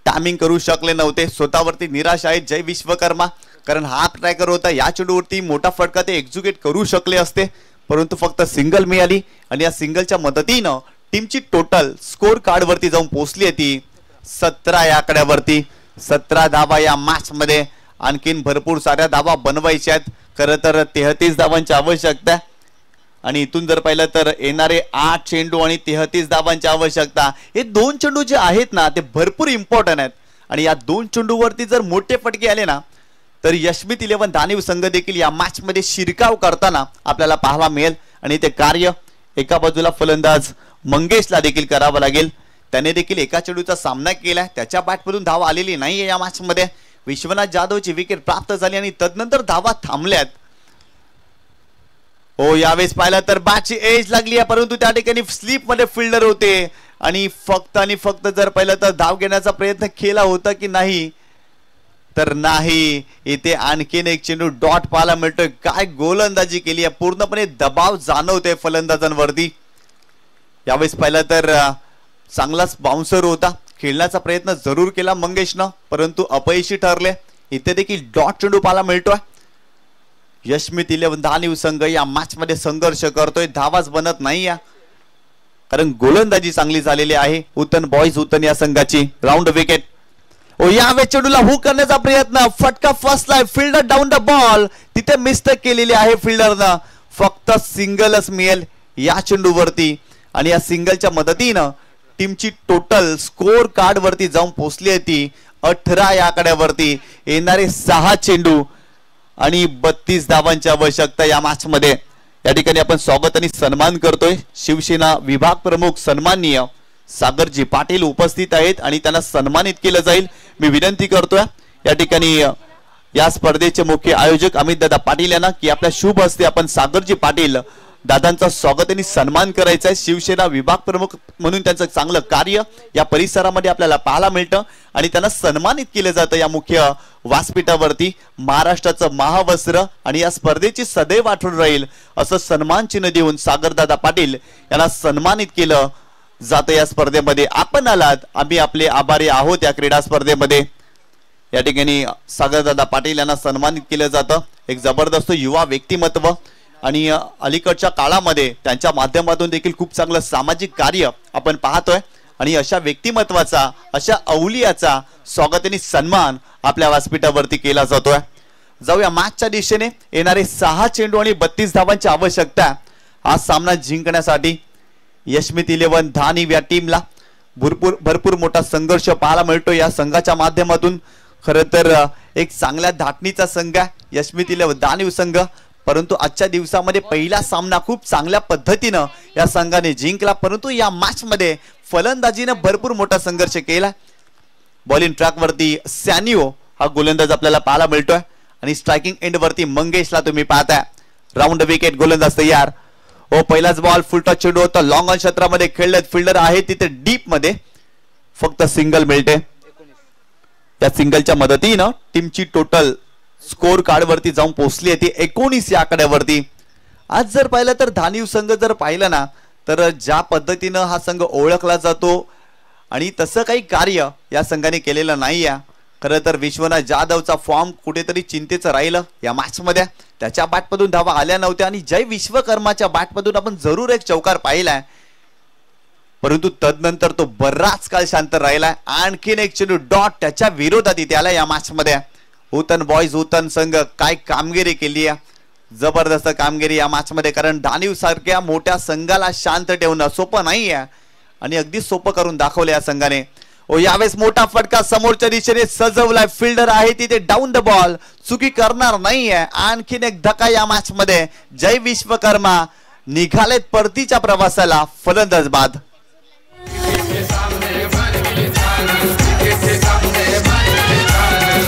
S3: टायमिंग करू शकले नव्हते. स्वतःवरती निराश आहे जय विश्वकर्मा, कारण हा ट्रॅकर होता. या चेंडूवरती मोठा फटका ते एक्झिक्यूट करू शकले असते परंतु फक्त सिंगल मिळाली आणि या सिंगलच्या मदतीनं टीमची टोटल स्कोर कार्ड वरती जाऊन पोहोचली ती 17 या आकड्यावरती. 17 धावा या मॅच मध्ये. आणखीन भरपूर साऱ्या धावा बनवायच्या आहेत. खरं तर 33 धावांची आवश्यकता आणि इथून जर पाहिलं तर येणारे 8 चेंडू आणि 33 धावांची आवश्यकता. हे 2 चेंडू जे आहेत ना ते भरपूर इम्पॉर्टंट आहेत आणि या 2 चेंडूवरती जर मोठे फटके आले ना तर यशमित 11 धानिव संघ देखील या मॅच मध्ये शिरकाव करताना आपल्याला पाहायला मिळेल आणि ते कार्य एका बाजूला फलंदाज मंगेशला देखील करावं लागेल. त्याने देखील एका चेंडूचा सामना केला, त्याच्या बॅटमधून धाव आलेली नाहीये या मॅच मध्ये. विश्वनाथ जाधवची विकेट प्राप्त झाली आणि तदनंतर धावा थांबल्यात. हो यावेळेस पाहिलं तर बॅटची एज लागली आहे परंतु त्या ठिकाणी स्लीप मध्ये फिल्डर होते आणि फक्त जर पाहिलं तर धाव घेण्याचा प्रयत्न केला होता की नाही तर नाही. इथे आणखीन एक चेंडू डॉट पाहायला मिळतोय. काय गोलंदाजी केली आहे, पूर्णपणे दबाव जाणवतोय फलंदाजांवरती. यावेळेस पाहिलं तर चांगलाच बाउन्सर होता, खेळण्याचा प्रयत्न जरूर केला मंगेशनं, परंतु अपयशी ठरले. इथे देखील डॉट चेंडू पाहायला मिळतोय. यशमित 11 धानिव संघ या मॅच मध्ये संघर्ष करतोय, धावाच बनत नाही या, कारण गोलंदाजी चांगली झालेली आहे उतन बॉयज उतन या संघाची. Round wicket. यावेळी चेंडूला हुक करण्याचा प्रयत्न, फटका फसलाय, फिल्डर डाऊन द बॉल, तिथे मिस्टेक केलेली आहे फिल्डरनं. फक्त सिंगलच मिळेल या चेंडूवरती आणि या सिंगलच्या मदतीनं टीमची टोटल स्कोर कार्ड वरती जाऊन पोहोचली होती 18 या आकड्यावरती. येणारे 6 चेंडू आणि 32 धावांची आवश्यकता या मॅच मध्ये. या ठिकाणी आपण स्वागत आणि सन्मान करतोय. शिवसेना विभाग प्रमुख सन्माननीय सागरजी पाटील उपस्थित आहेत आणि त्यांना सन्मानित केलं जाईल. मी विनंती करतोय या ठिकाणी या स्पर्धेचे मुख्य आयोजक अमित दादा पाटील यांना की आपल्या शुभ हस्ते आपण सागरजी पाटील दादांचा स्वागत आणि सन्मान करायचा आहे. शिवसेना विभाग प्रमुख म्हणून त्यांचं चांगलं कार्य या परिसरामध्ये आपल्याला पाहायला मिळतं आणि त्यांना सन्मानित केलं जातं या मुख्य व्यासपीठावरती. महाराष्ट्राचं महावस्त्र आणि या स्पर्धेची सदैव आठवण राहील असं सन्मान चिन्ह देऊन सागरदादा पाटील यांना सन्मानित केलं जातं या स्पर्धेमध्ये. आपण आलात, आम्ही आपले आभारी आहोत या क्रीडा स्पर्धेमध्ये. या ठिकाणी सागरदादा पाटील यांना सन्मानित केलं जातं. एक जबरदस्त युवा व्यक्तिमत्व आणि अलीकडच्या काळामध्ये त्यांच्या माध्यमातून देखील खूप चांगलं सामाजिक कार्य आपण पाहतोय आणि अशा व्यक्तिमत्वाचा, अशा अवलियाचा स्वागत आणि सन्मान आपल्या व्यासपीठावरती केला जातोय. जाऊया मॅचच्या दिशेने. येणारे 6 चेंडू आणि 32 धावांची आवश्यकता हा सामना जिंकण्यासाठी. यशमित 11 धानिव या टीमला भरपूर मोठा संघर्ष पाहायला मिळतो या संघाच्या माध्यमातून. खरं तर एक चांगल्या धाटणीचा संघ आहे यशमित 11 धानिव संघ, परंतु आजच्या दिवसामध्ये पहिला सामना खूप चांगल्या पद्धतीनं या संघाने जिंकला, परंतु या मॅच मध्ये फलंदाजीने भरपूर मोठा संघर्ष केला. बॉलिंग ट्रॅक वरती सॅनिओ हा गोलंदाज आपल्याला पाहायला मिळतोय आणि स्ट्रायकिंग एंड वरती मंगेशला तुम्ही पाहताय. राऊंड विकेट, गोलंदाज तयार. पहिलाच बॉल, फुलटॉस चेंडू होता, लॉंग ऑन क्षेत्रामध्ये खेळलेत, फिल्डर आहे तिथे डीप मध्ये, फक्त सिंगल मिळते. त्या सिंगलच्या मदतीनं टीमची टोटल स्कोर कार्ड वरती जाऊन पोहोचली आहे ती 19 या आकड्यावरती. आज जर पाहिलं तर धानिव संघ जर पाहिलं ना तर ज्या पद्धतीनं हा संघ ओळखला जातो आणि तसं काही कार्य या संघाने केलेलं नाही आहे. खरं तर विश्वनाथ जाधवचा फॉर्म कुठेतरी चिंतेचं राहिलं या मॅच मध्ये. त्याच्या बॅटमधून धावा आल्या नव्हत्या आणि जय विश्वकर्माच्या बॅटमधून आपण जरूर एक चौकार पाहिलाय, परंतु तदनंतर तो बराच काळ शांत राहिलाय. आणखीन एक चेंडू डॉट त्याच्या विरोधात इथे आला या मॅच मध्ये. उतन बॉयज उतन संघ काय कामगिरी केली आहे, जबरदस्त कामगिरी या मॅच मध्ये. कारण धानिव सारख्या मोठ्या संघाला शांत ठेवणं सोपं नाही आहे आणि अगदी सोपं करून दाखवलं या संघाने. यावेळेस मोठा फटका समोरच्या दिशेने सजवलाय, फिल्डर आहे तिथे डाऊन द बॉल, चुकी करणार नाहीये. आणखीन एक धक्का या मॅच मध्ये. जय विश्वकर्मा निघालेत परतीच्या प्रवासाला, फलंदाज बाद.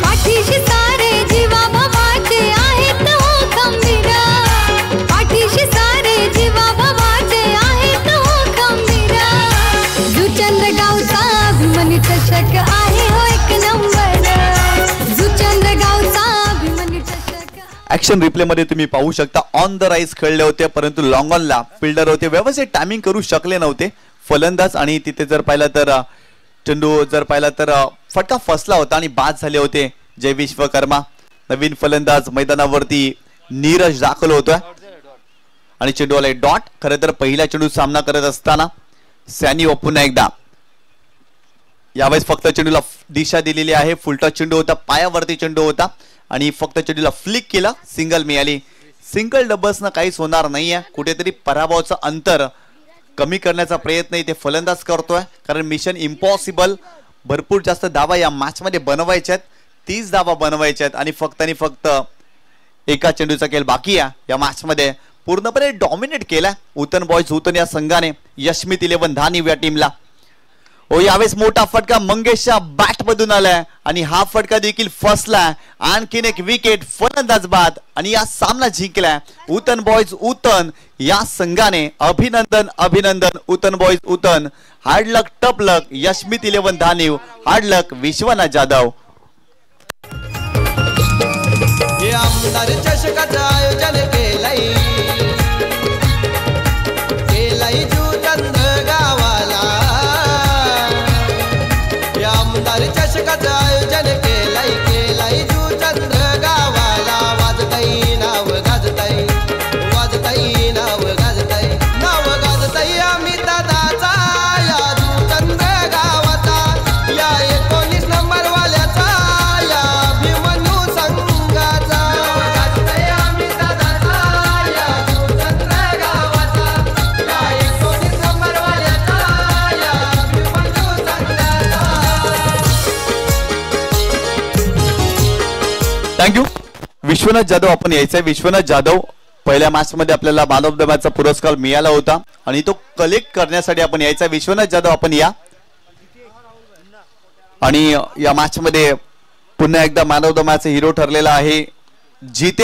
S2: पाठीशी सारे जीवा भावाचे आहेत हो खंबीर, पाठीशी सारे जीवा भावाचे आहेत हो खंबीर. जुचंद्र गावचा अभिमानी चषक आहे हो एक नंबर, जुचंद्र गावचा अभिमानी चषक.
S3: ऍक्शन रिप्ले मध्ये तुम्ही पाहू शकता ऑन द राईज खेळले होते, परंतु लॉंग ऑनला फिल्डर होते, व्यवस्थित टायमिंग करू शकले नव्हते फलंदाज. आणि तिथे जर पाहिलं तर चेंडू जर पाहिला तर फटका फसला होता आणि बाद झाले होते जय विश्वकर्मा. नवीन फलंदाज मैदानावरती नीरज दाखल होतोय आणि चेंडू आलाय डॉट. खरं तर पहिला चेंडू सामना करत असताना सॅनी पुन्हा एकदा यावेळेस फक्त चेंडूला दिशा दिलेली आहे. फुलटॉस चेंडू होता, पायावरती चेंडू होता आणि फक्त चेंडूला फ्लिक केला, सिंगल मिळाली. सिंगल डबल्सनं काहीच होणार नाहीये. कुठेतरी पराभवाचं अंतर कमी करण्याचा प्रयत्न इथे फलंदाज करतोय, कारण मिशन इम्पॉसिबल. भरपूर जास्त धावा या मॅच मध्ये बनवायच्यात, 30 धावा बनवायच्यात आणि फक्त एका चेंडूचा खेळ बाकी आहे या मॅच मध्ये. पूर्णपणे डॉमिनेट केला उतन बॉयज उतन या संघाने यशमित 11 धानिव या टीमला. यावेळेस मोठा फटका मंगेशच्या बॅट मधून आलाय आणि हा फटका देखील फसलाय. आणखीन एक विकेट, फलंदाज बाद आणि या सामना जिंकलाय उतन बॉयज उतन या संघाने. अभिनंदन अभिनंदन उतन बॉयज उतन. हार्ड लक टप लक यशमित 11 धानिव, हार्ड लक विश्वनाथ जाधव.
S5: हे आमदार चषकाचं आयोजन केलंय जुचंद्र गावाला.
S3: थँक्यू. विश्वनाथ जाधव आपण यायचंय. विश्वनाथ जाधव पहिल्या मॅच मध्ये आपल्याला मॅन ऑफ द मॅचचा पुरस्कार मिळाला होता आणि तो कलेक्ट करण्यासाठी आपण यायचा. विश्वनाथ जाधव आपण या आणि या मॅच मध्ये पुन्हा एकदा man of the match hero ठरलेला आहे जिते